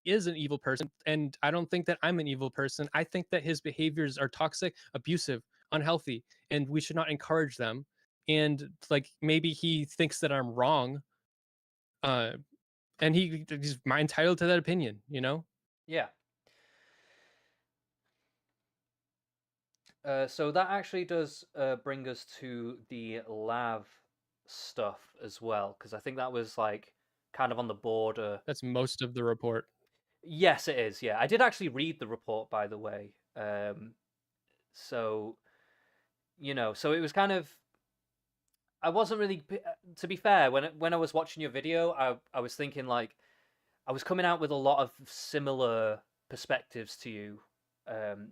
is an evil person, and I don't think that I'm an evil person. I think that his behaviors are toxic, abusive, unhealthy, and we should not encourage them. And like maybe he thinks that I'm wrong, uh, and he's entitled to that opinion, you know? Yeah. So that actually does bring us to the Lav stuff as well, because I think that was like kind of on the border. That's most of the report. Yes, it is. Yeah, I did actually read the report, by the way. So so it was kind of. I wasn't really, to be fair, when I was watching your video, I was thinking like I was coming out with a lot of similar perspectives to you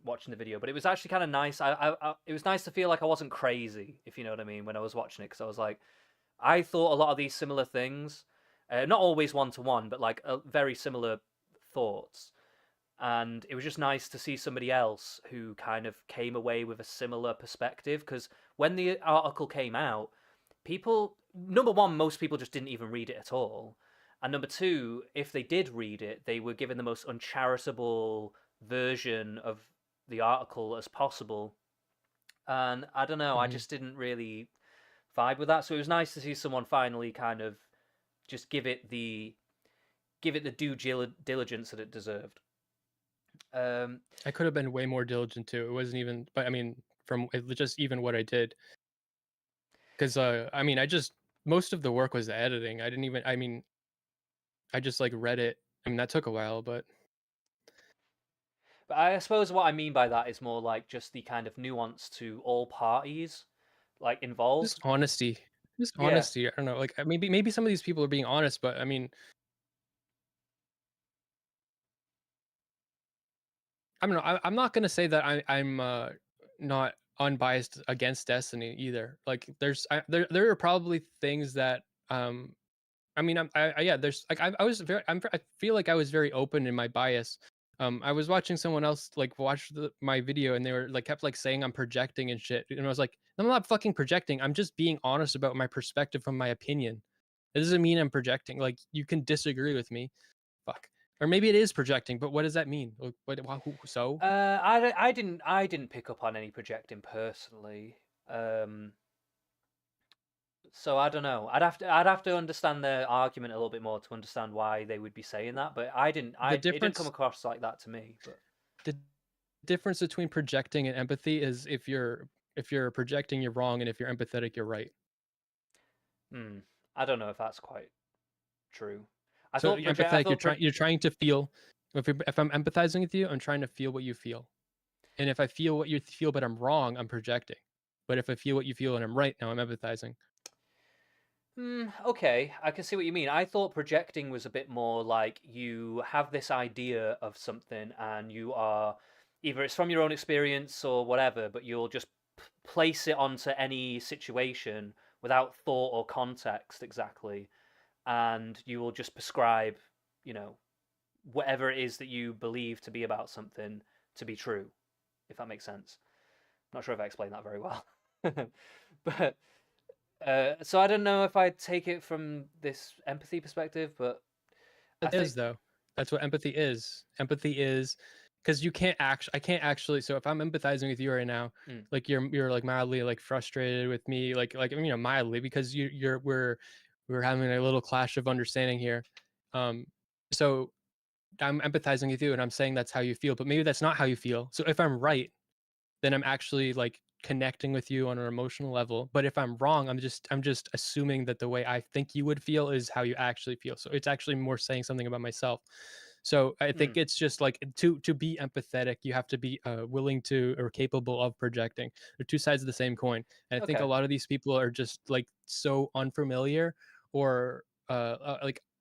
watching the video, but it was actually kind of nice. It was nice to feel like I wasn't crazy, if you know what I mean, when I was watching it, because I was like, I thought a lot of these similar things, not always one to one, but like very similar thoughts. And it was just nice to see somebody else who kind of came away with a similar perspective. Because when the article came out, people, number one, most people just didn't even read it at all. And number two, if they did read it, they were given the most uncharitable version of the article as possible. And I don't know, I Hmm. just didn't really vibe with that. So it was nice to see someone finally kind of just give it the due diligence that it deserved. Um, I could have been way more diligent too. It wasn't even, but I mean, just even what I did, because I mean, I just most of the work was the editing. I didn't even. I mean, I just like read it. I mean, that took a while, but but I suppose what I mean by that is more like just the kind of nuance to all parties like just involved. honesty, just Yeah. honesty. I don't know. Like maybe some of these people are being honest, but I mean, I don't know. I'm not gonna say that I'm not unbiased against Destiny either. Like there are probably things that I mean, yeah, there's like I was very I feel like I was very open in my bias. I was watching someone else like watch my video and they were like kept like saying I'm projecting and shit, and I was like, I'm not fucking projecting. I'm just being honest about my perspective from my opinion. It doesn't mean I'm projecting. Like you can disagree with me, fuck, or maybe it is projecting, but what does that mean? Like, so? I didn't pick up on any projecting personally. Um, so I don't know. I'd have to understand their argument a little bit more to understand why they would be saying that. But I didn't. The It didn't come difference across like that to me. But the difference between projecting and empathy is if you're projecting, you're wrong, and if you're empathetic, you're right. hmm, I don't know if that's quite true. So I empathetic, thought you're trying to feel. If I'm empathizing with you, I'm trying to feel what you feel. And if I feel what you feel, but I'm wrong, I'm projecting. But if I feel what you feel and I'm right, now I'm empathizing. Okay, I can see what you mean. I thought projecting was a bit more like you have this idea of something and you are either it's from your own experience or whatever, but you'll just place it onto any situation without thought or context exactly, and you will just prescribe, you know, whatever it is that you believe to be about something to be true, if that makes sense. Not sure if I explained that very well. But so I don't know if I take it from this empathy perspective, but I It think is though. That's what empathy is. Empathy is because you can't actually. I can't actually. So if I'm empathizing with you right now, mm, like you're like mildly like frustrated with me, like mildly because you're we're having a little clash of understanding here. Um, so I'm empathizing with you and I'm saying that's how you feel, but maybe that's not how you feel. So if I'm right, then I'm actually like connecting with you on an emotional level. But if I'm wrong, I'm just assuming that the way I think you would feel is how you actually feel. So it's actually more saying something about myself. So I think mm, it's just like to be empathetic, you have to be willing to or capable of projecting. They're two sides of the same coin. And I think a okay. lot of these people are just like so unfamiliar or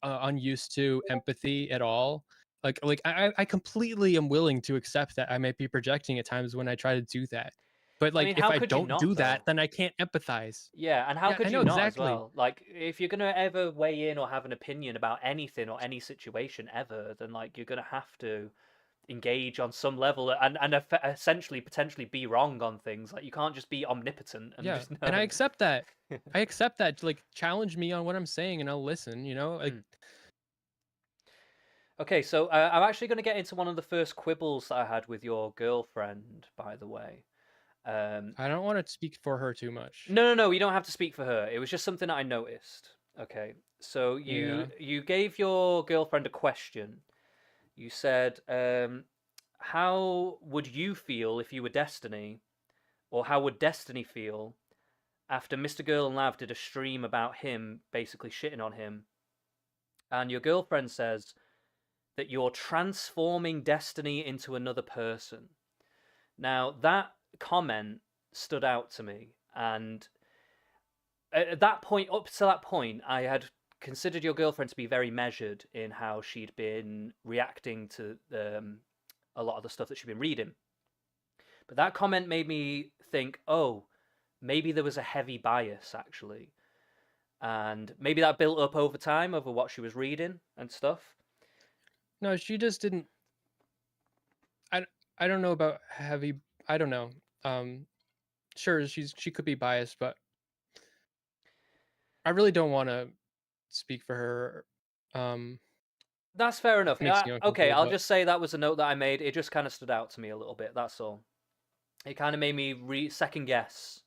unused to empathy at all. I completely am willing to accept that I might be projecting at times when I try to do that. But I like mean, if how I could you don't not do that, though? then I can't empathize. Yeah, and how Yeah, I could you know not as exactly. well? Like, if you're gonna ever weigh in or have an opinion about anything or any situation ever, then like you're gonna have to engage on some level and essentially potentially be wrong on things. Like, you can't just be omnipotent and Yeah, just and I know. accept that. I accept that. Like challenge me on what I'm saying, and I'll listen. You know, like Mm. Okay, so I'm actually going to get into one of the first quibbles that I had with your girlfriend, by the way. Um, I don't want to speak for her too much. no, you don't have to speak for her. It was just something that I noticed. Okay, so Yeah. you gave your girlfriend a question. You said, "How would you feel if you were Destiny?" or how would Destiny feel after Mr. Girl and Lav did a stream about him basically shitting on him, and your girlfriend says that you're transforming Destiny into another person. Now, that comment stood out to me, and at that point, up to that point, I had considered your girlfriend to be very measured in how she'd been reacting to a lot of the stuff that she'd been reading. But that comment made me think, oh, maybe there was a heavy bias actually, and maybe that built up over time over what she was reading and stuff. No, she just didn't. I I don't know about heavy. I don't know. Um, sure, she could be biased, but I really don't want to speak for her. Um, That's fair enough. makes me Okay, uncomfortable, I'll but just say that was a note that I made. It just kind of stood out to me a little bit. That's all. It kind of made me second guess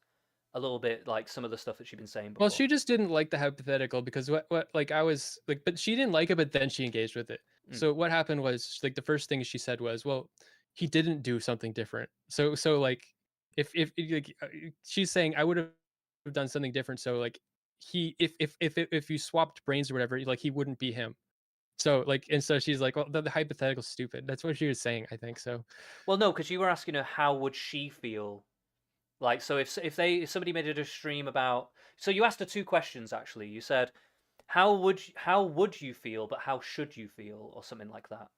a little bit, like some of the stuff that she'd been saying well, before. she just didn't like the hypothetical because what like I was like, but she didn't like it, but then she engaged with it. Mm. So what happened was like the first thing she said was, "Well, he didn't do something different." So like if like she's saying I would have done something different. So like he if you swapped brains or whatever, like he wouldn't be him. So like and so she's like, well, the hypothetical's stupid. That's what she was saying, I think. So Well, no, because you were asking her how would she feel. Like, so if somebody made a stream about, so you asked her two questions actually. You said, how would you feel, but how should you feel, or something like that.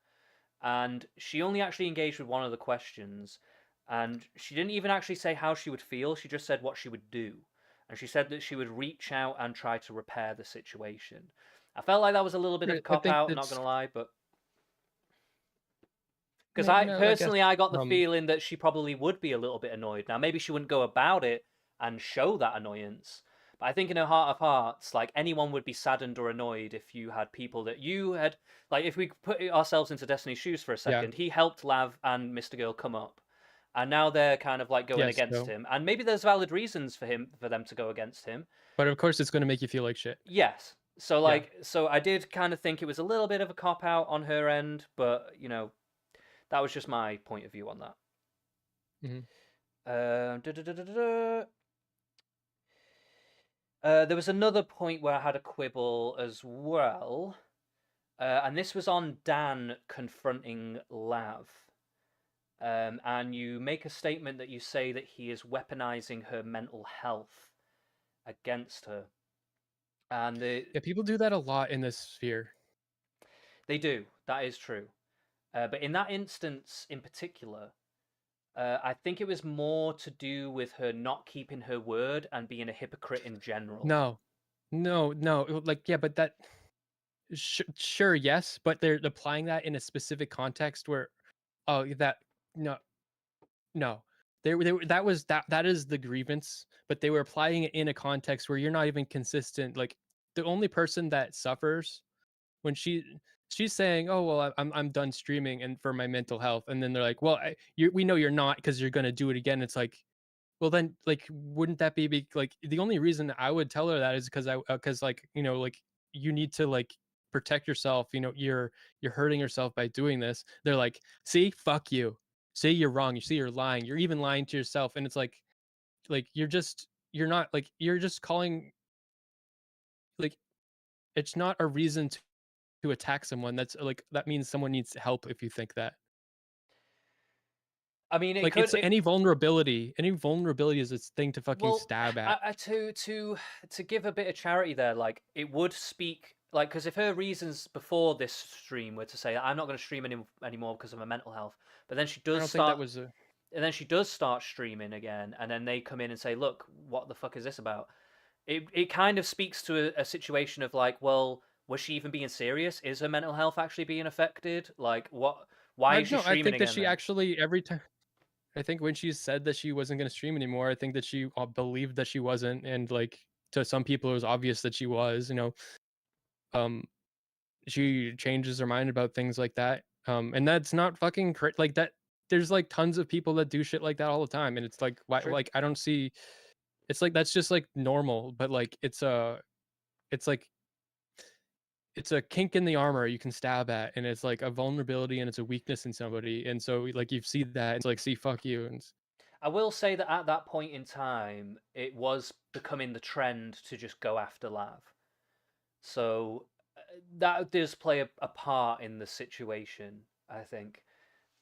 And she only actually engaged with one of the questions, and she didn't even actually say how she would feel. She just said what she would do, and she said that she would reach out and try to repair the situation. I felt like that was a little bit of a I cop think out, not that's gonna lie, but because no, I no, I guess personally I got the um feeling that she probably would be a little bit annoyed. Now maybe she wouldn't go about it and show that annoyance, but I think in her heart of hearts, like anyone would be saddened or annoyed if you had people that you had, like if we put ourselves into Destiny's shoes for a yeah, second, he helped Lav and Mr. Girl come up, and now they're kind of like going yes, against so him, and maybe there's valid reasons for them to go against him. but of course it's going to make you feel like shit. Yes. So Yeah. so I did kind of think it was a little bit of a cop out on her end, but that was just my point of view on that. Mhm. Da, da, da, da, da. There was another point where I had a quibble as well, and this was on Dan confronting Lav. And you make a statement that you say that he is weaponizing her mental health against her, and Yeah, people do that a lot in this sphere. they do. That is true. But in that instance, in particular, I think it was more to do with her not keeping her word and being a hypocrite in general. No. No, no, like, yeah, but that sure, yes, but they're applying that in a specific context where, oh, that no, no. That is the grievance, but they were applying it in a context where you're not even consistent. Like, the only person that suffers when she's saying, "Oh, well, I'm done streaming and for my mental health," and then they're like, "Well, we know you're not because you're gonna do it again." It's like, well, then, like, wouldn't that like the only reason I would tell her that is because because like like you need to like protect yourself. You're hurting yourself by doing this. They're like, see, fuck you. See, you're wrong. You see, you're lying. You're even lying to yourself, and it's like you're not like you're just calling like it's not a reason to attack someone. That's like that means someone needs help if you think that. I mean, it Like could. it's any vulnerability is this thing to fucking Well, stab at. to give a bit of charity there, like it would speak like because if her reasons before this stream were to say I'm not going to stream anymore because of my mental health, but then she I does don't think that start, was a and then she does start streaming again, and then they come in and say, look, what the fuck is this about? It kind of speaks to a situation of like, well, was she even being serious? Is her mental health actually being affected? Like, what? Why I is she no, I streaming think that again she then? actually every time I think when she said that she wasn't gonna stream anymore, I think that she, believed that she wasn't, and, like, to some people, it was obvious that she was. Um, she changes her mind about things like that, and that's not fucking like, that there's, like, tons of people that do shit like that all the time, and it's like, why True. like, I don't see it's like, that's just, like, normal, but, like, it's like it's a kink in the armor you can stab at, and it's, like, a vulnerability, and it's a weakness in somebody, and so, like, you see that, it's like, "See, fuck you," and I will say that at that point in time, it was becoming the trend to just go after Lav. So that does play a part in the situation, I think.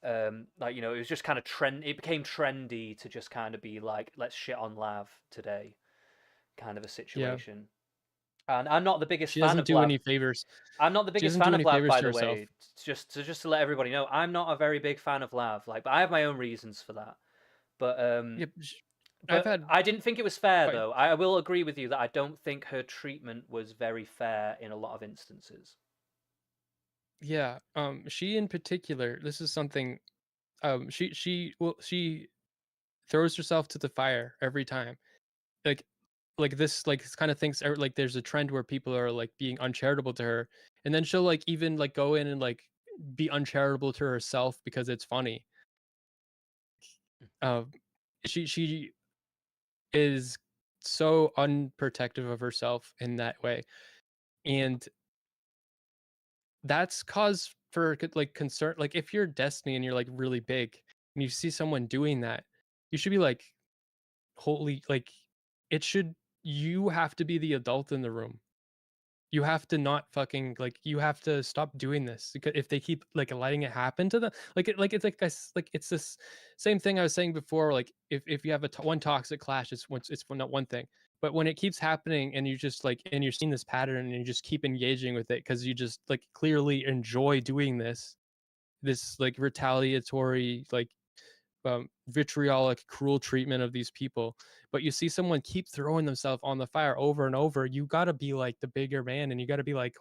Like, it was just kind of trend. It became trendy to just kind of be like, let's shit on Lav today, kind of a Yeah. situation. And I'm not the biggest She fan doesn't of do Lav. any favors. I'm not the She biggest doesn't fan do of any Lav, favors by to the herself. way. Just to let everybody know, I'm not a very big fan of Lav. Like, but I have my own reasons for that. But Yep. I've but had I didn't think it was fair, quite though. I will agree with you that I don't think her treatment was very fair in a lot of instances. yeah. She in particular, this is something. She throws herself to the fire every time. Like this kind of thinks like there's a trend where people are like being uncharitable to her, and then she'll like even like go in and like be uncharitable to herself because it's funny. Uh, she is so unprotective of herself in that way, and that's cause for like concern. Like if you're Destiny and you're like really big and you see someone doing that, you should be like, holy, like it should. You have to be the adult in the room. You have to not fucking like you have to stop doing this because if they keep like letting it happen to them, it's like like it's this same thing I was saying before. Like if you have one toxic clash, it's not one thing, but when it keeps happening and you just like and you're seeing this pattern and you just keep engaging with it because you just like clearly enjoy doing this like retaliatory like vitriolic, cruel treatment of these people. But you see someone keep throwing themselves on the fire over and over. You got to be like the bigger man, and you got to be like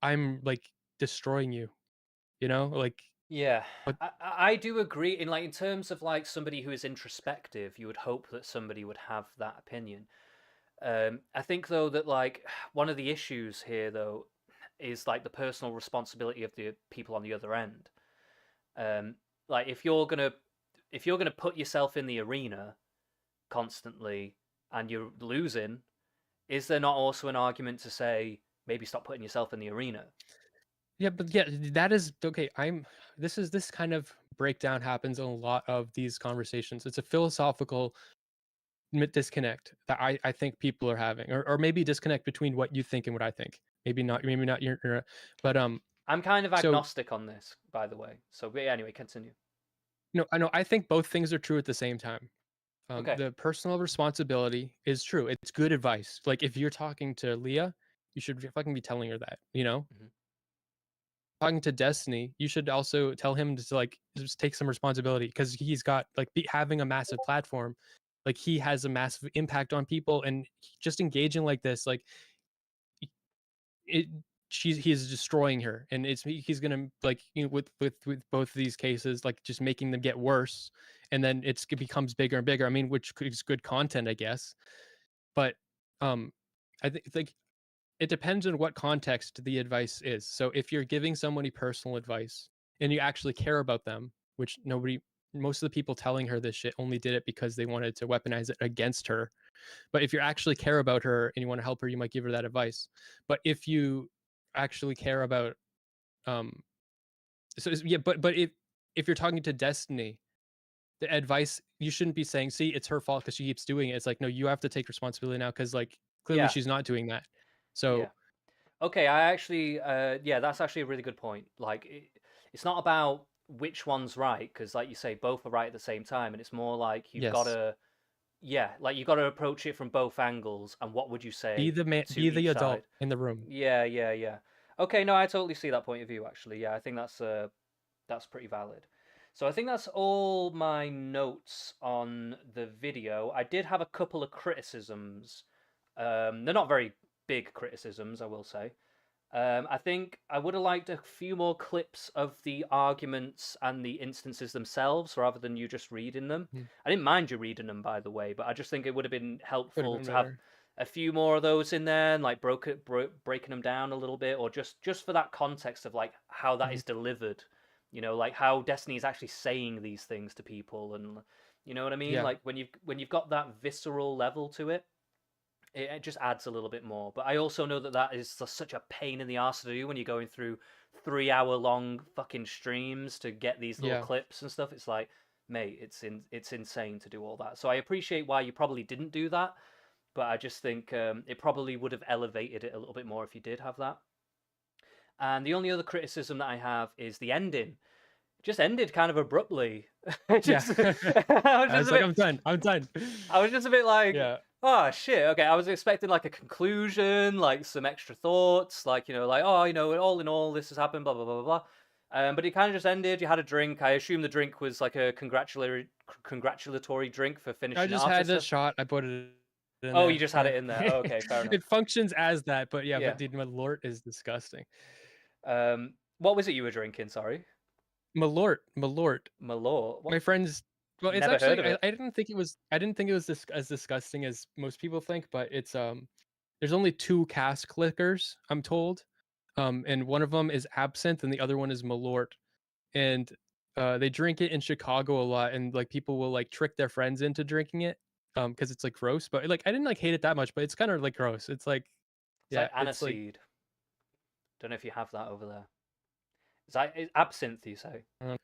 I'm like destroying you. You know, like Yeah, but I do agree. In terms of like somebody who is introspective, you would hope that somebody would have that opinion. I think though that like one of the issues here though is like the personal responsibility of the people on the other end. Um, like if you're gonna put yourself in the arena constantly and you're losing, is there not also an argument to say maybe stop putting yourself in the arena? yeah, but yeah, that is okay. This kind of breakdown happens in a lot of these conversations. It's a philosophical disconnect that I think people are having, or maybe disconnect between what you think and what I think. Maybe not but I'm kind of so agnostic on this, by the way. So but anyway, continue. no, I know. I think both things are true at the same time. Okay. The personal responsibility is true. It's good advice. Like if you're talking to Leah, you should fucking be telling her that. You know, Hmm. talking to Destiny, you should also tell him to like just take some responsibility because he's got like having a massive platform. Like he has a massive impact on people, and just engaging like this, like it he's destroying her, and he's gonna like with both of these cases like just making them get worse, and then it becomes bigger and bigger. I mean, which is good content, I guess. But um I think like it depends on what context the advice is. So if you're giving somebody personal advice and you actually care about them, which nobody most of the people telling her this shit only did it because they wanted to weaponize it against her. But if you actually care about her and you want to help her, you might give her that advice. But if you actually care about um yeah, but if you're talking to Destiny, the advice you shouldn't be saying, "See, it's her fault because she keeps doing it." It's like, no, you have to take responsibility now because like clearly Yeah. she's not doing that. Yeah. So Okay. I actually, yeah, that's actually a really good point. Like, it's not about which one's right, because, like you say, both are right at the same time, and it's more like you've got yes, to, yeah, like you've got to approach it from both angles. And what would you be say the man, to be the each adult side? in the room. Yeah, yeah, yeah. Okay, no, I totally see that point of view. Actually, yeah, I think that's pretty valid. So I think that's all my notes on the video. I did have a couple of criticisms. They're not very big criticisms, I will say. I think I would have liked a few more clips of the arguments and the instances themselves rather than you just reading them. Mm, I didn't mind you reading them, by the way, but I just think it would have been could have helpful been to have better. a few more of those in there and like breaking them down a little bit, or just for that context of like how that Mhm. is delivered. Like how Destiny is actually saying these things to people, and you know what I mean. Yeah, Like when you've got that visceral level to it, it just adds a little bit more. But I also know that that is such a pain in the ass to do when you're going through 3 hour long fucking streams to get these little yeah. clips and stuff. It's like, mate, it's insane to do all that. So I appreciate why you probably didn't do that, but I just think it probably would have elevated it a little bit more if you did have that. And the only other criticism that I have is the ending. It just ended kind of abruptly. Yeah. just I was I just was a like, bit I'm done. I'm done. I was just a bit like, Yeah. oh shit, okay. I was expecting like a conclusion, like some extra thoughts, like like oh, all in all, this has happened, blah blah blah blah blah. But it kind of just ended. You had a drink. I assume the drink was like a congratulatory drink for I finishing it just off and had a stuff. shot. I put it in Oh, you there. just had Yeah. it in there. Oh, okay, fair enough. It functions as that, but yeah, Yeah. but dude, Malort is disgusting. What was it you were drinking? Sorry, Malort. Malort. What? My friends, well, it's Never heard actually of it. I didn't think it was as disgusting as most people think, but it's there's only 2 cask liquors, I'm told. And one of them is absinthe and the other one is Malort. And they drink it in Chicago a lot, and like people will like trick their friends into drinking it because it's like gross, but like I didn't like hate it that much, but it's kind of like gross. It's like It's yeah, like it's like aniseed. Don't know if you have that over there. Absinthe? You say? uh,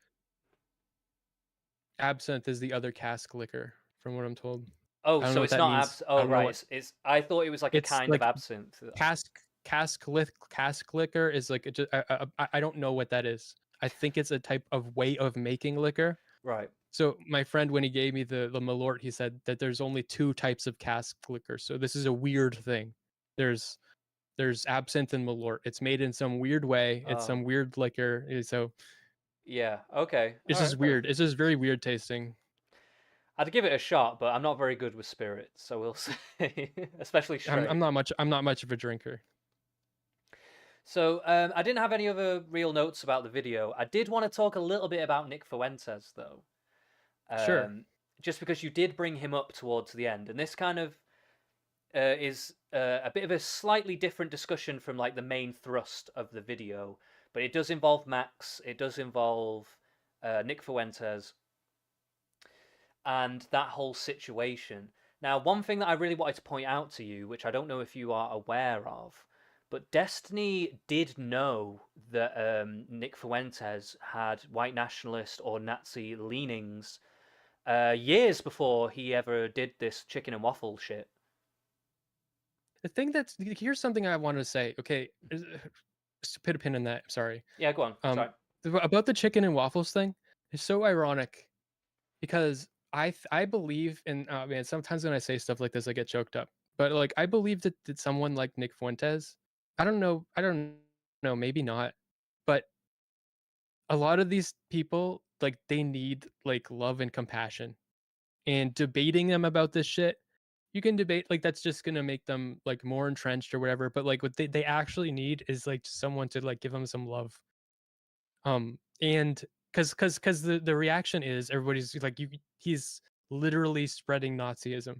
absinthe is the other cask liquor from what I'm told. Oh, I don't know so what it's that not means. I Oh, don't know right. what It's. I thought it was like a it's kind of like. absinthe. Cask liquor is like I don't know what that is. I think it's a type of way of making liquor. Right. So my friend, when he gave me the Malort, he said that there's only 2 types of cask liquor. So this is a weird thing. There's there's absinthe and Malort. It's made in some weird way. It's Oh, some weird liquor. So yeah. Okay. it's All right. just Fair enough. weird. It's just very weird tasting. I'd give it a shot, but I'm not very good with spirits, so we'll see. Especially I'm straight. not much. I'm not much of a drinker. So I didn't have any other real notes about the video. I did want to talk a little bit about Nick Fuentes, though, Sure. um, just because you did bring him up towards the end, and this kind of is a bit of a slightly different discussion from like the main thrust of the video, but it does involve Max. It does involve Nick Fuentes and that whole situation. Now, one thing that I really wanted to point out to you, which I don't know if you are aware of, but Destiny did know that Nick Fuentes had white nationalist or Nazi leanings years before he ever did this chicken and waffle shit. The thing that's here's something I wanted to say. Okay, just put a pin in that. Sorry. Yeah, go on. Um, Sorry. about the chicken and waffles thing, it's so ironic because I believe in man. Sometimes when I say stuff like this, I get choked up. But like I believe that someone like Nick Fuentes, I don't know. I don't know. Maybe not. But a lot of these people like they need like love and compassion. And debating them about this shit, you can debate like that's just gonna make them like more entrenched or whatever. But like what they actually need is like someone to like give them some love. And because the reaction is everybody's like he's literally spreading Nazism.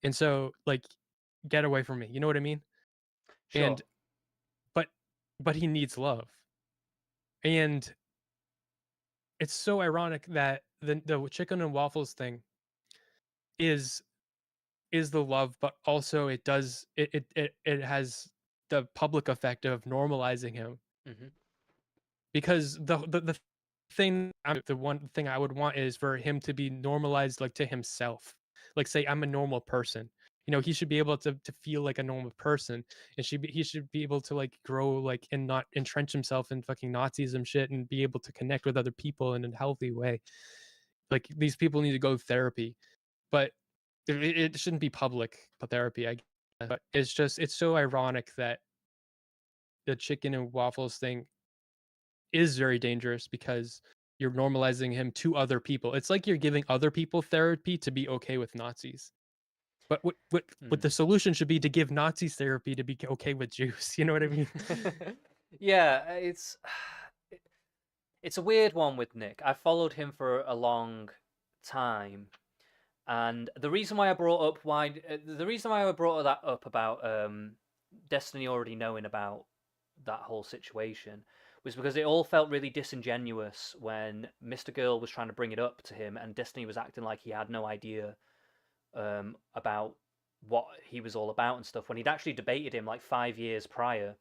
And so like get away from me. You know what I mean? Sure. And but but he needs love. And it's so ironic that the chicken and waffles thing is is the love, but also it does it has the public effect of normalizing him Hmm. because the thing the one thing I would want is for him to be normalized like to himself. Like say I'm a normal person. You know, he should be able to feel like a normal person and he should be able to like grow like and not entrench himself in fucking Nazism shit and be able to connect with other people in a healthy way. Like these people need to go to therapy. But it shouldn't be public therapy, I guess. But it's just it's so ironic that the chicken and waffles thing is very dangerous because you're normalizing him to other people. It's like you're giving other people therapy to be okay with Nazis. But what Hmm. the solution should be to give Nazis therapy to be okay with Jews. You know what I mean? Yeah, it's a weird one with Nick. I followed him for a long time, and the reason why I brought that up about Destiny already knowing about that whole situation was because it all felt really disingenuous when Mr. Girl was trying to bring it up to him, and Destiny was acting like he had no idea about what he was all about and stuff. When he'd actually debated him like 5 years prior,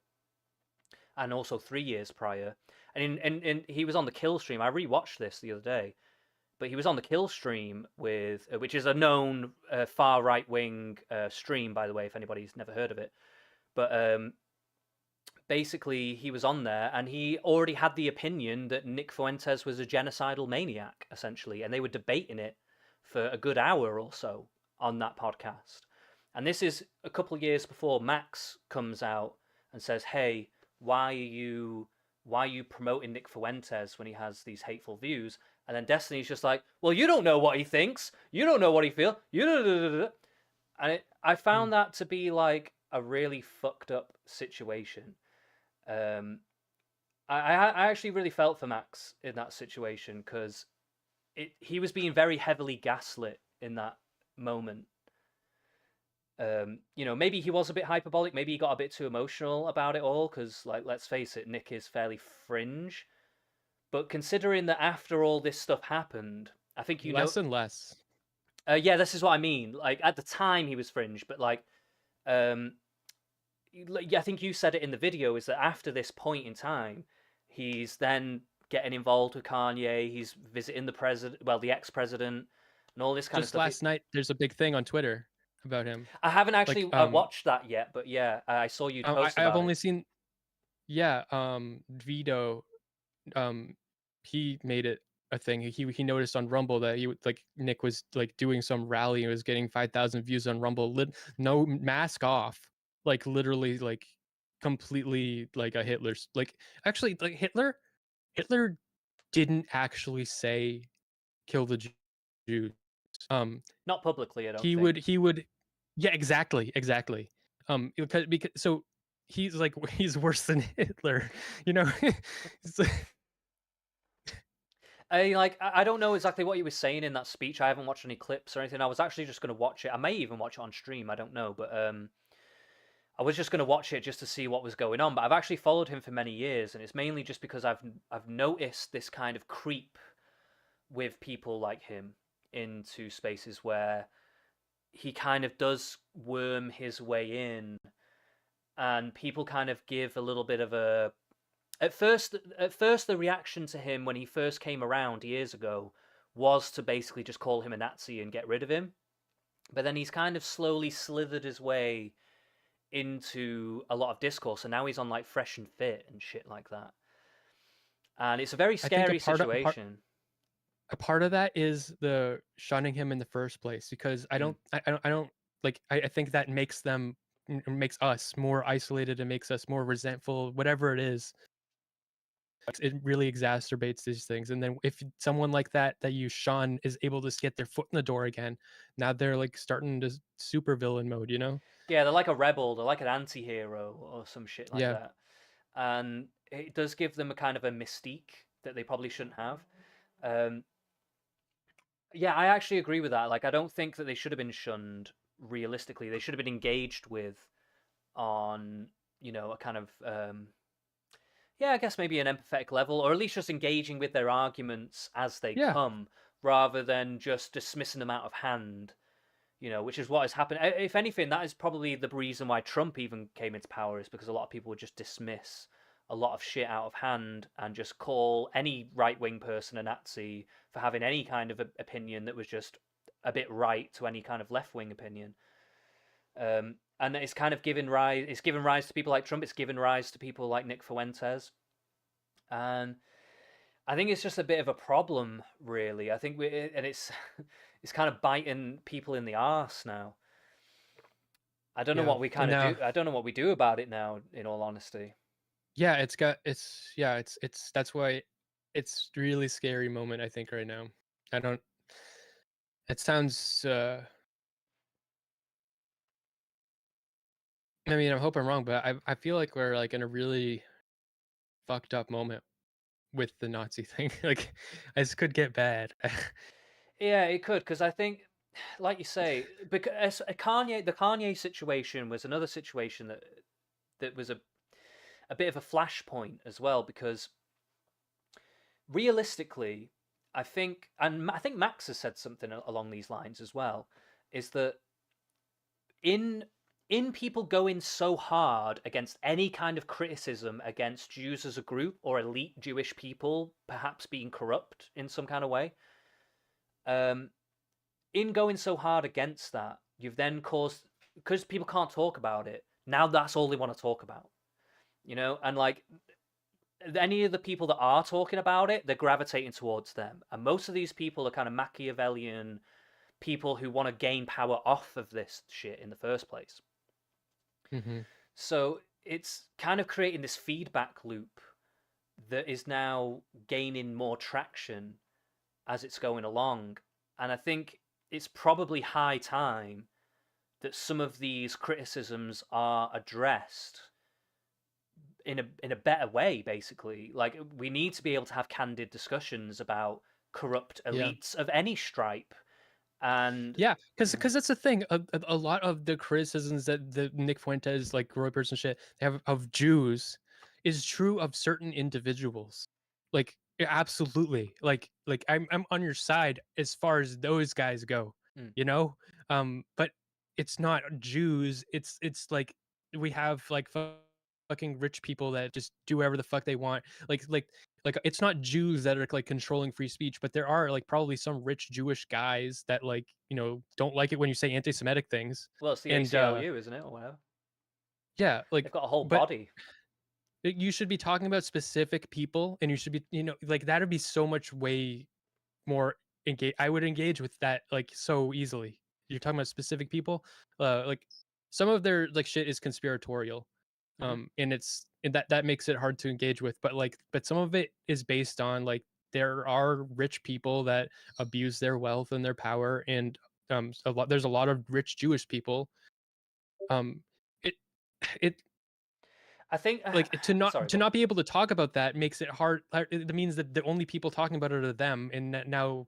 and also 3 years prior, and he was on the kill stream. I rewatched this the other day, but he was on the Kill stream with, which is a known far right wing stream, by the way, if anybody's never heard of it. But basically, he was on there, and he already had the opinion that Nick Fuentes was a genocidal maniac, essentially, and they were debating it for a good hour or so on that podcast. And this is a couple of years before Max comes out and says, "Hey, why are you promoting Nick Fuentes when he has these hateful views?" And then Destiny's just like, "Well, you don't know what he thinks. You don't know what he feels. You don't." And I Mm. found that to be like a really fucked up situation. Um, I actually really felt for Max in that situation because he was being very heavily gaslit in that moment. Maybe he was a bit hyperbolic. Maybe he got a bit too emotional about it all because, like, let's face it, Nick is fairly fringe. But considering that after all this stuff happened, I think Less and less. yeah, this is what I mean. Like at the time he was fringe, but like, um, I think you said it in the video is that after this point in time, he's then getting involved with Kanye. He's visiting the president, well, the ex-president, and all this kind of Just stuff. last night, there's a big thing on Twitter about him. I haven't Like, actually watched that yet, but yeah, I saw you post I've about only it. seen, yeah, Vito, um, he made it a thing. He noticed on Rumble that like Nick was like doing some rally and was getting 5,000 views on Rumble. No mask off, like literally, like completely like a Hitler's. Like actually, like Hitler didn't actually say kill the Jews. Um, Not publicly, I don't he would think. he would, yeah, exactly. Because so he's like he's worse than Hitler, you know. It's like- I don't know exactly what he was saying in that speech. I haven't watched any clips or anything. I was actually just going to watch it. I may even watch it on stream. I don't know, but I was just going to watch it just to see what was going on. But I've actually followed him for many years, and it's mainly just because I've noticed this kind of creep with people like him into spaces where he kind of does worm his way in, and people kind of give a little bit of a at first the reaction to him when he first came around years ago was to basically just call him a Nazi and get rid of him. But then he's kind of slowly slithered his way into a lot of discourse, and now he's on like Fresh and Fit and shit like that. And it's a very I think scary situation. a part of that is the shunning him in the first place because Mm. I don't like I think that makes them makes us more isolated and makes us more resentful, whatever it is. It really exacerbates these things. And then if someone like that you shun is able to get their foot in the door again, now they're like starting to super villain mode, you know? Yeah, they're like a rebel, they're like an anti-hero or some shit like Yeah. that. And it does give them a kind of a mystique that they probably shouldn't have. Um, yeah, I actually agree with that. Like, I don't think that they should have been shunned realistically. They should have been engaged with on, a kind of, yeah, I guess maybe an empathetic level, or at least just engaging with their arguments as they Yeah. come, rather than just dismissing them out of hand, which is what has happened. If anything, that is probably the reason why Trump even came into power, is because a lot of people would just dismiss a lot of shit out of hand and just call any right wing person a Nazi for having any kind of opinion that was just a bit right to any kind of left wing opinion. And it's kind of given rise to people like Trump. It's given rise to people like Nick Fuentes, and I think it's just a bit of a problem, really. I think and it's it's kind of biting people in the arse now. I don't know Yeah. what we And kind of now do. I don't know what we do about it now. In all honesty, yeah, it's that's why it's really scary moment I think right now. I don't it sounds I mean, I hope I'm wrong, but I feel like we're like in a really fucked up moment with the Nazi thing. Like this could get bad. yeah, it could because I think, like you say, because the Kanye situation was another situation that was a bit of a flashpoint as well because realistically, I think Max has said something along these lines as well, is that in in people going so hard against any kind of criticism against Jews as a group or elite Jewish people perhaps being corrupt in some kind of way, Um, in going so hard against that, you've then caused, because people can't talk about it. Now that's all they want to talk about, and like any of the people that are talking about it, they're gravitating towards them. And most of these people are kind of Machiavellian people who want to gain power off of this shit in the first place. Hmm. So it's kind of creating this feedback loop that is now gaining more traction as it's going along. And I think it's probably high time that some of these criticisms are addressed in a better way. Basically, like we need to be able to have candid discussions about corrupt Yeah. elites of any stripe. And Yeah, because mm, that's the thing. A lot of the criticisms that the Nick Fuentes, like Roy Person shit, they have of Jews is true of certain individuals. Like yeah, absolutely. Like I'm on your side as far as those guys go, mm, you know? But it's not Jews. It's like we have like fucking rich people that just do whatever the fuck they want. Like it's not Jews that are like controlling free speech, but there are like probably some rich Jewish guys that like, don't like it when you say anti-Semitic things. well, it's the And ACLU, isn't it, or whatever? yeah, They've like got a whole but body. you should be talking about specific people and you should be, like that'd be so much way more engage. I would engage with that like so easily. You're talking about specific people. Like some of their like shit is conspiratorial. Hmm. And that makes it hard to engage with, but some of it is based on like there are rich people that abuse their wealth and their power, and there's a lot of rich Jewish people. um it it I think. like Sorry, to go on. not be able to talk about that makes it hard. It means that the only people talking about it are them, and now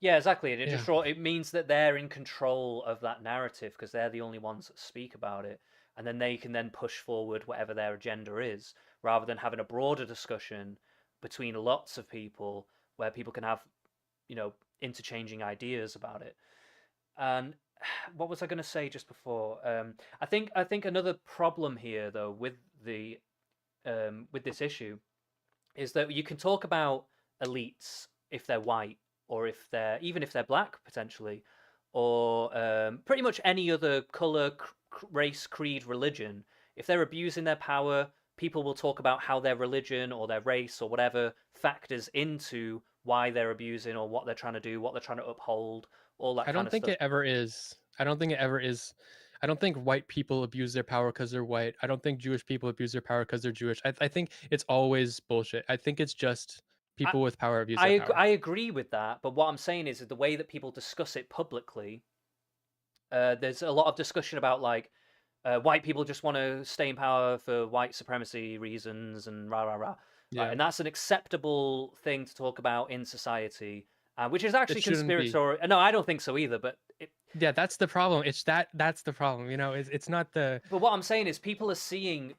Yeah, exactly. And yeah. it means that they're in control of that narrative because they're the only ones that speak about it, and then they can then push forward whatever their agenda is, rather than having a broader discussion between lots of people where people can have, interchanging ideas about it. And what was I going to say just before? I think another problem here, though, with this issue is that you can talk about elites if they're white, or if they're black potentially, or pretty much any other color, race, creed, religion. If they're abusing their power, people will talk about how their religion or their race or whatever factors into why they're abusing or what they're trying to do, what they're trying to uphold, all that I kind don't of think stuff. it ever is. I don't think it ever is. I don't think white people abuse their power because they're white. I don't think Jewish people abuse their power because they're Jewish. I think it's always bullshit. I think it's just I, people with power abuse their power. I agree with that, but what I'm saying is that the way that people discuss it publicly, there's a lot of discussion about like white people just want to stay in power for white supremacy reasons and rah rah rah, right? Yeah, And that's an acceptable thing to talk about in society, which is it actually shouldn't be. conspiratorial. No, I don't think so either. Yeah, that's the problem. That's the problem. It's not the But what I'm saying is people are seeing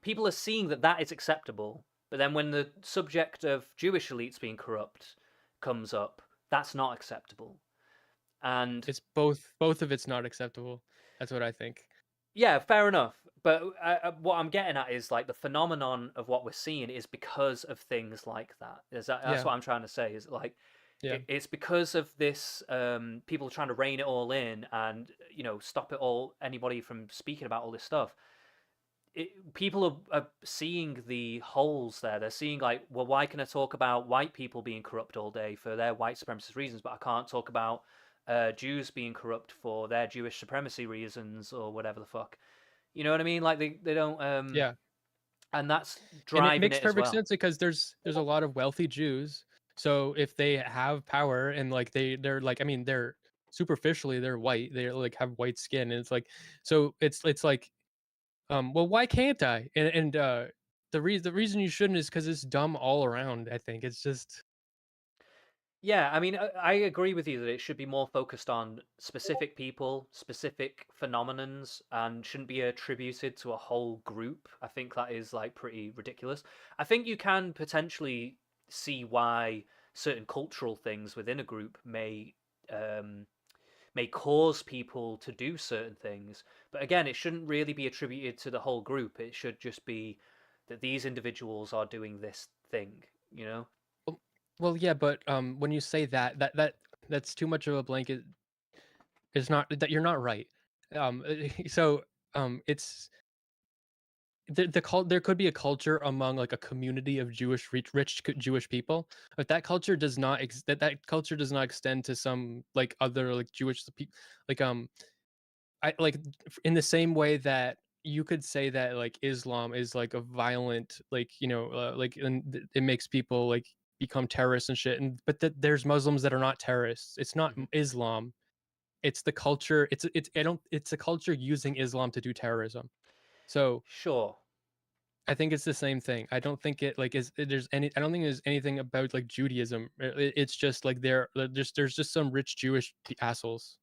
that that is acceptable. But then when the subject of Jewish elites being corrupt comes up, that's not acceptable. And it's both of it's not acceptable. That's what I think. yeah, fair enough. But what I'm getting at is like the phenomenon of what we're seeing is because of things like that. That's Yeah, what I'm trying to say. Is like yeah. it's because of this people trying to rein it all in and stop it all anybody from speaking about all this stuff. People are seeing the holes there. They're seeing like, well, why can I talk about white people being corrupt all day for their white supremacist reasons, but I can't talk about Jews being corrupt for their Jewish supremacy reasons or whatever the fuck. You know what I mean? Like they don't Yeah. and that's And it driving makes it as perfect well. sense because there's a lot of wealthy Jews. So if they have power and like they're like, I mean, they're superficially they're white, they like have white skin, and it's like, so it's like, well, why can't I? And the reason you shouldn't is because it's dumb all around. I think it's just Yeah, I mean, I agree with you that it should be more focused on specific people, specific phenomenons, and shouldn't be attributed to a whole group. I think that is like pretty ridiculous. I think you can potentially see why certain cultural things within a group um, may cause people to do certain things, but again, it shouldn't really be attributed to the whole group. It should just be that these individuals are doing this thing, you know? Well, yeah, but, when you say that's too much of a blanket. It's not that you're not right. Um, so, it's there could be a culture among, like, a community of Jewish people, but that culture does not that culture does not extend to some, like, other, like, Jewish people, like, I like in the same way that you could say that like Islam is like a violent, like, like, and it makes people like become terrorists and shit. And but that there's Muslims that are not terrorists. It's not Hmm. Islam. It's the culture. It's I don't. It's a culture using Islam to do terrorism. So Sure. I think it's the same thing. I don't think it like is there's any. I don't think there's anything about like Judaism. It's just like there's just some rich Jewish assholes.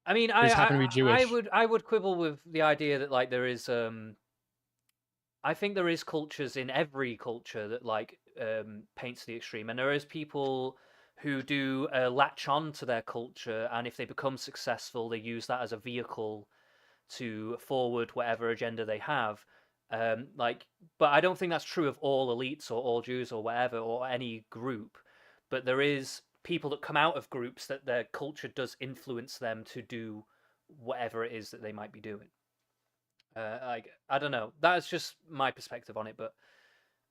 I mean, They just happen to be Jewish. I would quibble with the idea that like there is I think there is cultures in every culture that like paints the extreme, and there is people who do latch on to their culture, and if they become successful, they use that as a vehicle to forward whatever agenda they have. Like, but I don't think that's true of all elites or all Jews or whatever or any group. But there is people that come out of groups that their culture does influence them to do whatever it is that they might be doing. Like, I don't know. That's just my perspective on it,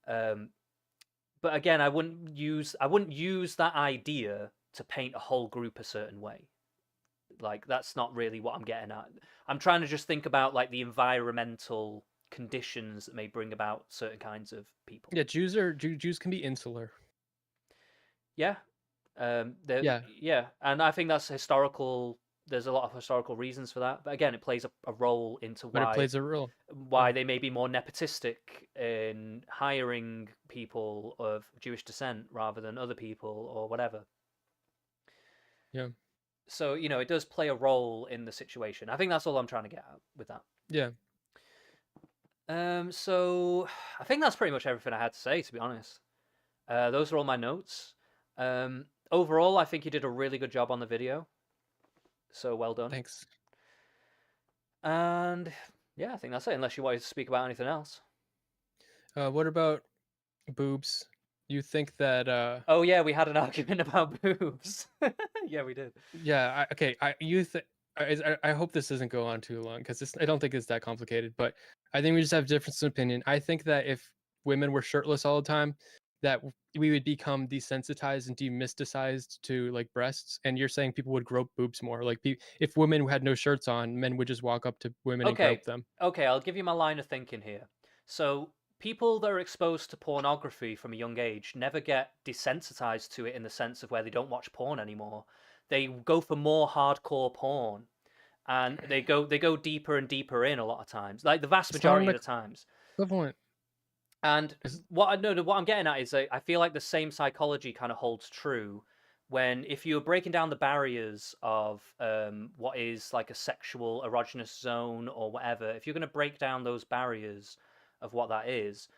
um, but again, I wouldn't use that idea to paint a whole group a certain way. Like that's not really what I'm getting at. I'm trying to just think about like the environmental conditions that may bring about certain kinds of people. Yeah, Jews can be insular. Yeah, Yeah, yeah, and I think that's historical. There's a lot of historical reasons for that, but again, it plays a role into but it plays a role. why Yeah, they may be more nepotistic in hiring people of Jewish descent rather than other people or whatever. yeah, So it does play a role in the situation. I think that's all I'm trying to get at with that. yeah. So I think that's pretty much everything I had to say, to be honest. Those are all my notes. Overall, I think you did a really good job on the video. So well done. Thanks. And yeah, I think that's it. Unless you wanted to speak about anything else. What about boobs? You think that Oh yeah, we had an argument about boobs. Yeah, we did. yeah, okay, you think I hope this doesn't go on too long because I don't think it's that complicated, but I think we just have difference in opinion. I think that if women were shirtless all the time, that we would become desensitized and demysticized to like breasts. And you're saying people would grope boobs more. Like if women had no shirts on, men would just walk up to women and grope Okay, them. okay, I'll give you my line of thinking here. So, people that are exposed to pornography from a young age never get desensitized to it in the sense of where they don't watch porn anymore. They go for more hardcore porn, and they go deeper and deeper in a lot of times, like the vast It's not majority an of the times. equivalent. And It's what I'm getting at is I feel like the same psychology kind of holds true when if you're breaking down the barriers of what is like a sexual erogenous zone or whatever, if you're going to break down those barriers of what that is,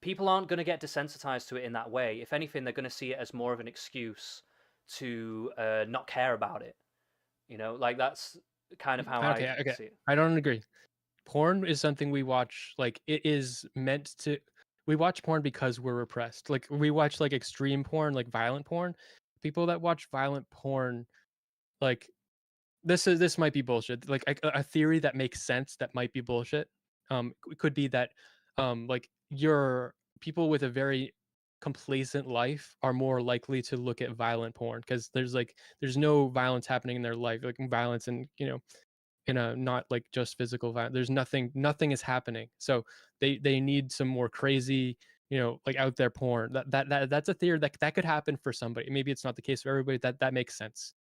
people aren't going to get desensitized to it in that way. If anything, they're going to see it as more of an excuse to not care about it. Like that's kind of how I okay, okay. see it. I don't agree. Porn is something we watch, like, it is meant to we watch porn because we're repressed. Like, we watch, like, extreme porn, like, violent porn. People that watch violent porn, like, this might be bullshit. Like, a theory that makes sense that might be bullshit, could be that, like, your people with a very complacent life are more likely to look at violent porn because there's no violence happening in their life, like, violence and, in a not like just physical violence. There's nothing is happening. So they need some more crazy, like out there porn. That's a theory that could happen for somebody. Maybe it's not the case for everybody. That makes sense.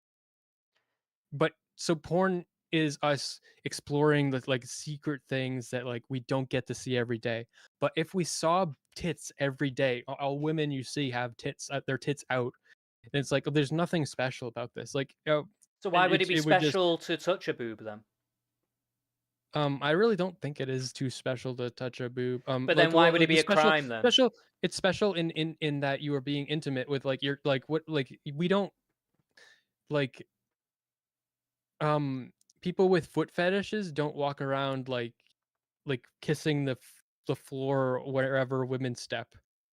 But so porn is us exploring the like secret things that like we don't get to see every day. But if we saw tits every day, all women you see have tits, their tits out, and it's like, oh, there's nothing special about this. Like, So why would it be it would just special to touch a boob then? I really don't think it is too special to touch a boob. But then Like, why well, would it like be a crime then? it's special in that you are being intimate with like your like what like we don't like um people with foot fetishes don't walk around like kissing the floor wherever women step.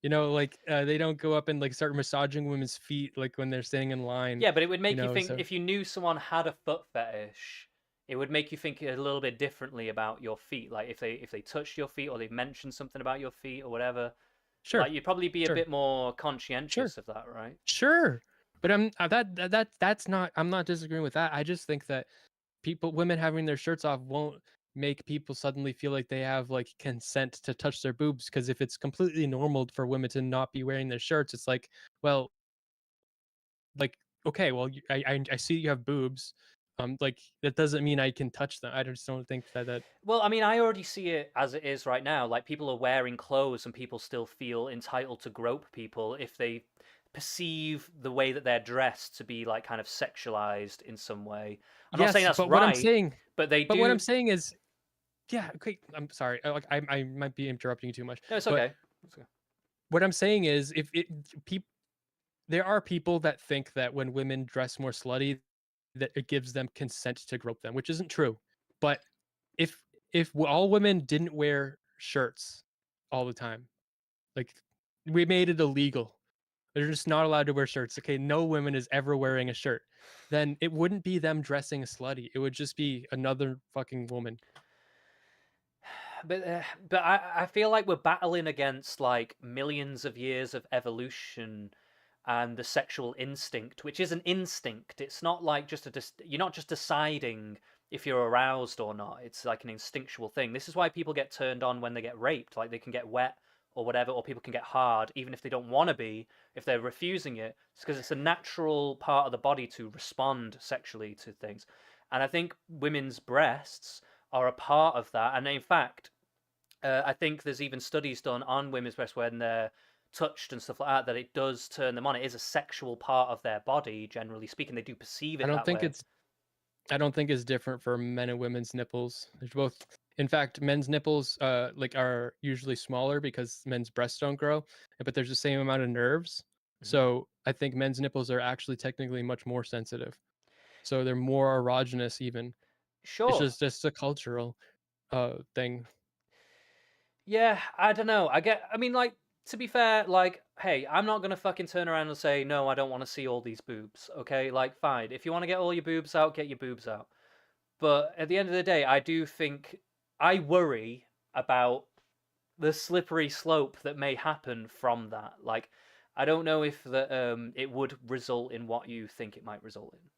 Like, they don't go up and, like, start massaging women's feet, like, when they're standing in line, Yeah, but it would make you think so if you knew someone had a foot fetish, it would make you think a little bit differently about your feet. Like if they touched your feet or they mentioned something about your feet or whatever, sure, like you'd probably be a sure, bit more sure, conscientious of that, right? sure, but that's not I'm not disagreeing with that. I just think that women having their shirts off won't make people suddenly feel like they have, like, consent to touch their boobs. Because if it's completely normal for women to not be wearing their shirts, it's like, well, like, okay, well, I see you have boobs, like, that doesn't mean I can touch them. I just don't think that Well, I mean, I already see it as it is right now. Like people are wearing clothes and people still feel entitled to grope people if they perceive the way that they're dressed to be like kind of sexualized in some way. I'm not saying yes, that's right, but they but what I'm do. saying is, yeah, okay, I'm sorry, like, I might be interrupting you too much, No, it's but okay. It's okay. what I'm saying is, if it peop there are people that think that when women dress more slutty, that it gives them consent to grope them, which isn't true. But if all women didn't wear shirts all the time, like, we made it illegal, they're just not allowed to wear shirts. Okay, no woman is ever wearing a shirt. Then it wouldn't be them dressing slutty. It would just be another fucking woman. But I feel like we're battling against like millions of years of evolution and the sexual instinct, which is an instinct. It's not like just you're not just deciding if you're aroused or not. It's like an instinctual thing. This is why people get turned on when they get raped. Like they can get wet or whatever, or people can get hard even if they don't want to be, if they're refusing it. It's because it's a natural part of the body to respond sexually to things. And I think women's breasts are a part of that. And in fact, I think there's even studies done on women's breasts when they're touched and stuff like that, that it does turn them on. It is a sexual part of their body, generally speaking. They do perceive I it don't that think way. it's I don't think it's different for men and women's nipples. There's both. In fact, men's nipples, like, are usually smaller because men's breasts don't grow, but there's the same amount of nerves. Hmm. So I think men's nipples are actually technically much more sensitive. So they're more erogenous even. It's Sure. just a cultural thing. Yeah, I don't know. I mean, like, to be fair, like, hey, I'm not gonna fucking turn around and say, no, I don't want to see all these boobs, okay? Like, fine. If you want to get all your boobs out, get your boobs out. But at the end of the day, I do think I worry about the slippery slope that may happen from that. Like, I don't know if it would result in what you think it might result in.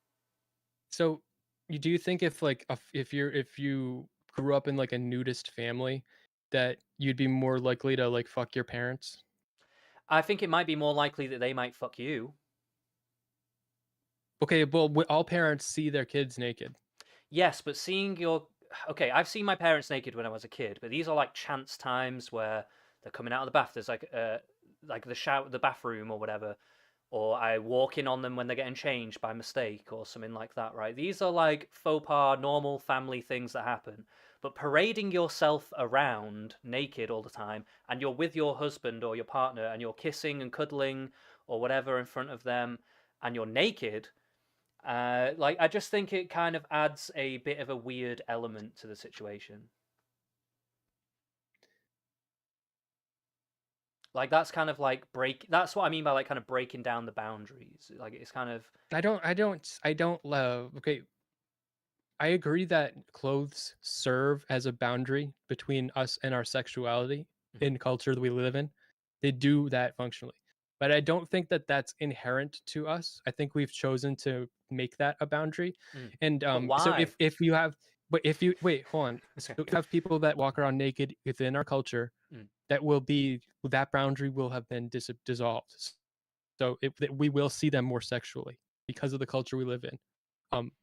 So, you do you think if, like, if you grew up in, like, a nudist family, that you'd be more likely to, like, fuck your parents? I think it might be more likely that they might fuck you. Okay, well, all parents see their kids naked. Yes, but seeing your okay, I've seen my parents naked when I was a kid, but these are like chance times where they're coming out of the bath. There's like the shower, the bathroom or whatever, or I walk in on them when they're getting changed by mistake or something like that, right? These are like faux pas, normal family things that happen. But parading yourself around naked all the time, and you're with your husband or your partner, and you're kissing and cuddling or whatever in front of them, and you're naked, like I just think it kind of adds a bit of a weird element to the situation. Like that's kind of like break. That's what I mean by like kind of breaking down the boundaries. Like it's kind of. I don't love okay, I agree that clothes serve as a boundary between us and our sexuality Mhm. in culture that we live in. They do that functionally. But I don't think that that's inherent to us. I think we've chosen to make that a boundary. Mm. And But so why? if you have but if you wait, hold on. So Okay. you have people that walk around naked within our culture, Mm. that boundary will have been dissolved. So that we will see them more sexually because of the culture we live in.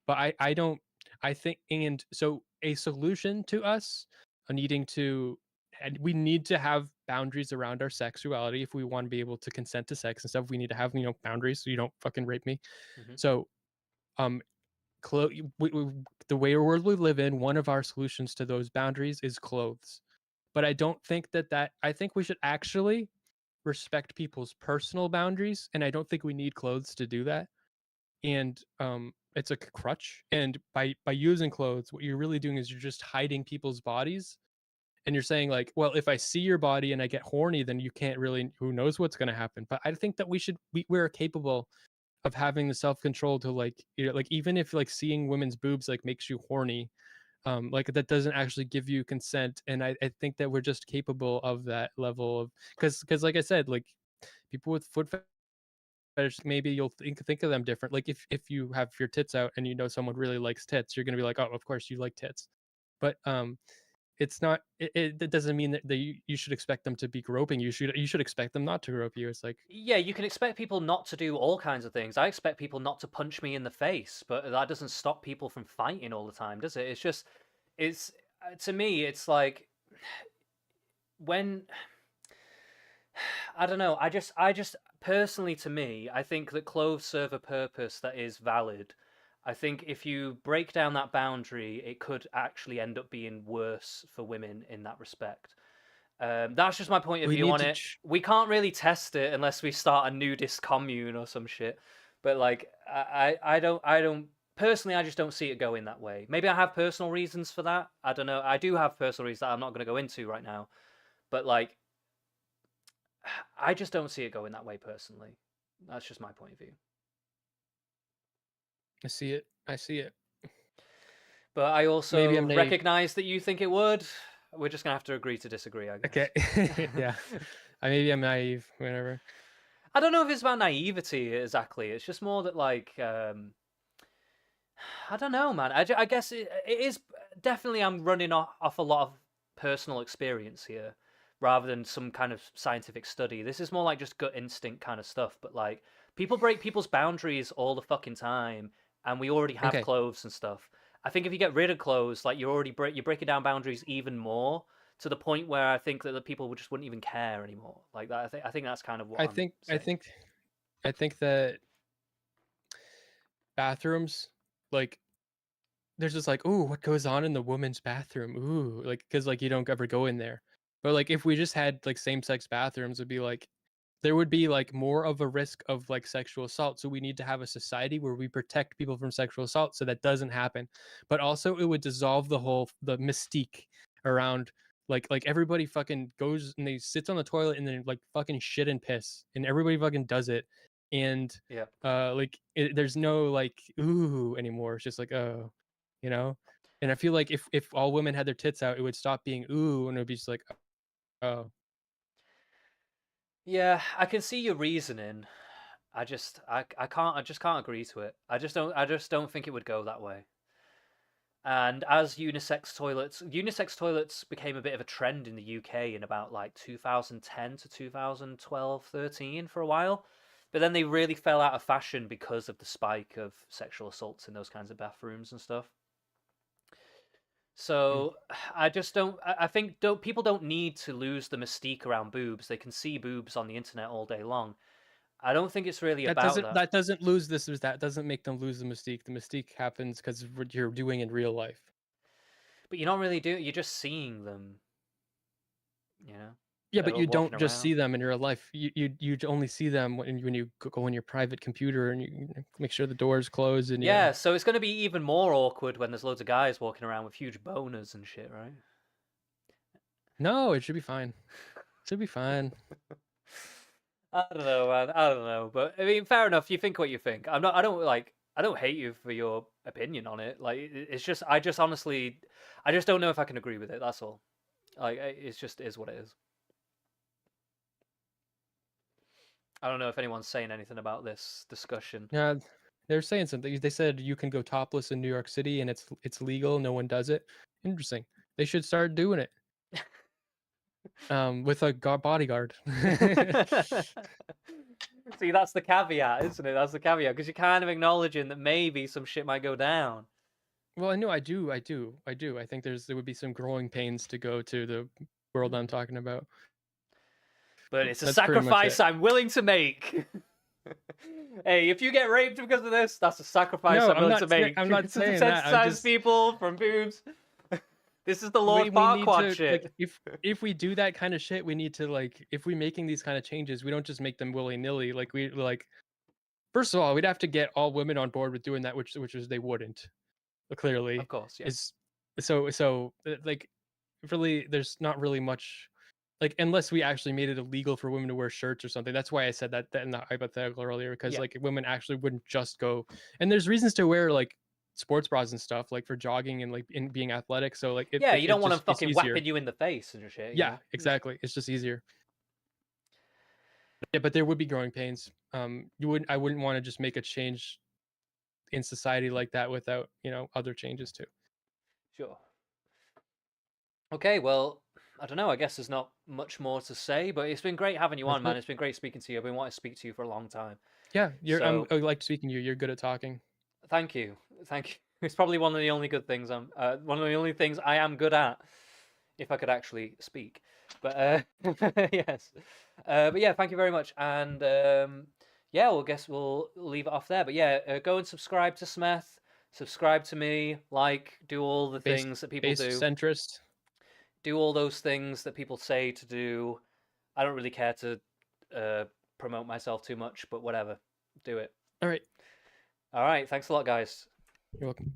But I don't I think and so a solution to us needing to and we need to have boundaries around our sexuality if we want to be able to consent to sex and stuff. We need to have, boundaries so you don't fucking rape me. Hmm. So um the way world we live in, one of our solutions to those boundaries is clothes. But I don't think I think we should actually respect people's personal boundaries, and I don't think we need clothes to do that. And it's a crutch. And by using clothes, what you're really doing is you're just hiding people's bodies, and you're saying like, well, if I see your body and I get horny, then you can't really, who knows what's going to happen. But I think that we're capable of having the self-control to like, like even if like seeing women's boobs like makes you horny, like that doesn't actually give you consent. And I think that we're just capable of that level of, because like I said, like people with foot fetish, maybe you'll think of them different. Like if you have your tits out and you know someone really likes tits, you're gonna be like, oh, of course you like tits. But it's not, it doesn't mean that you should expect them to be groping you. You should expect them not to grope you. It's like, Yeah, you can expect people not to do all kinds of things. I expect people not to punch me in the face, but that doesn't stop people from fighting all the time, does it? It's just, it's to me, it's like when I don't know. I just personally, to me, I think that clothes serve a purpose that is valid. I think if you break down that boundary, it could actually end up being worse for women in that respect. That's just my point of we view need on to it. We can't really test it unless we start a nudist commune or some shit. But like, I don't personally, I just don't see it going that way. Maybe I have personal reasons for that. I don't know. I do have personal reasons that I'm not going to go into right now. But like, I just don't see it going that way personally. That's just my point of view. I see it. I see it. But I Maybe also I'm naive. recognize that you think it would. We're just gonna have to agree to disagree, I Okay. guess. Yeah. Maybe I'm naive. Whatever. I don't know if it's about naivety exactly. It's just more that like I don't know, man. I guess it is definitely. I'm running off a lot of personal experience here, rather than some kind of scientific study. This is more like just gut instinct kind of stuff. But like, people break people's boundaries all the fucking time, and we already have Okay. clothes and stuff. I think if you get rid of clothes, like you're breaking down boundaries even more to the point where I think that the people just wouldn't even care anymore. Like that. I think that's kind of what I I'm think I saying. think I think that bathrooms, like, there's just like, "Ooh, what goes on in the women's bathroom? Ooh," like, because like, you don't ever go in there. But, like, if we just had, like, same-sex bathrooms, it'd be like there would be, like, more of a risk of, like, sexual assault, so we need to have a society where we protect people from sexual assault so that doesn't happen. But also, it would dissolve the mystique around, like, everybody fucking goes and they sits on the toilet and then, like, fucking shit and piss, and everybody fucking does it, and, Yeah. like, there's no, like, "Ooh," anymore, it's just like, "Oh." You know? And I feel like if all women had their tits out, it would stop being "ooh," and it would be just like, "Oh." Yeah, I can see your reasoning. I just can't agree to it. I just don't think it would go that way. And as unisex toilets became a bit of a trend in the UK in about like 2010 to 2012, 13 for a while. But then they really fell out of fashion because of the spike of sexual assaults in those kinds of bathrooms and stuff. Mm. So I just don't. I think don't people don't need to lose the mystique around boobs. They can see boobs on the internet all day long. I don't think it's really That about doesn't that. that doesn't lose this is that doesn't make them lose the mystique. The mystique happens because what you're doing in real life. But you're not really doing. You're just seeing them. You know, Yeah, but you walking don't just around. see them in real life. You only see them when you go on your private computer and you make sure the door's closed and you. Yeah, so it's going to be even more awkward when there's loads of guys walking around with huge boners and shit, right? No, it should be fine. Should be fine. I don't know, man. I don't know, but I mean, fair enough. You think what you think. I'm not. I don't like. I don't hate you for your opinion on it. Like, it's just. I just honestly. I just don't know if I can agree with it. That's all. Like, it's just is what it is. I don't know if anyone's saying anything about this discussion. Yeah, they're saying something. They said you can go topless in New York City and it's legal. No one does it. Interesting. They should start doing it. With a bodyguard. See, that's the caveat, isn't it? That's the caveat because you're kind of acknowledging that maybe some shit might go down. Well, I know I do. I think there would be some growing pains to go to the world I'm Hmm. talking about. But it's a That's pretty much sacrifice it. I'm willing to make. Hey, if you get raped because of this, that's a sacrifice No, I'm willing to I'm make not to saying that. I'm desensitize just people from boobs. This is the Lord we need Farquaad to like shit. if we do that kind of shit, we need to like if we making these kind of changes, we don't just make them willy-nilly. Like we like first of all, we'd have to get all women on board with doing that, which is they wouldn't. Of Clearly course, yeah. is so like really, there's not really much like unless we actually made it illegal for women to wear shirts or something. That's why I said that in the hypothetical earlier, because Yeah. like women actually wouldn't just go. And there's reasons to wear like sports bras and stuff, like for jogging and like in being athletic. So like Yeah, you don't it's want them just it's fucking easier. whapping you in the face and shit, you Yeah, know? exactly. It's just easier. Yeah, but there would be growing pains. I wouldn't want to just make a change in society like that without other changes too. Sure. Okay, well, I don't know. I guess there's not much more to say, but it's been great having you That's on, man. it. It's been great speaking to you. I've been wanting to speak to you for a long time. Yeah, So I like speaking to you. You're good at talking. thank you. Thank you. It's probably one of the only good things one of the only things I am good at, if I could actually speak. But yes. But yeah, thank you very much. And yeah, we'll guess we'll leave it off there. But yeah, go and subscribe to Smeth, subscribe to me, like, do all the Base things that people base do. centrist. Do all those things that people say to do. I don't really care to uh, promote myself too much, but whatever. Do it. All right. All right. Thanks a lot, guys. You're welcome.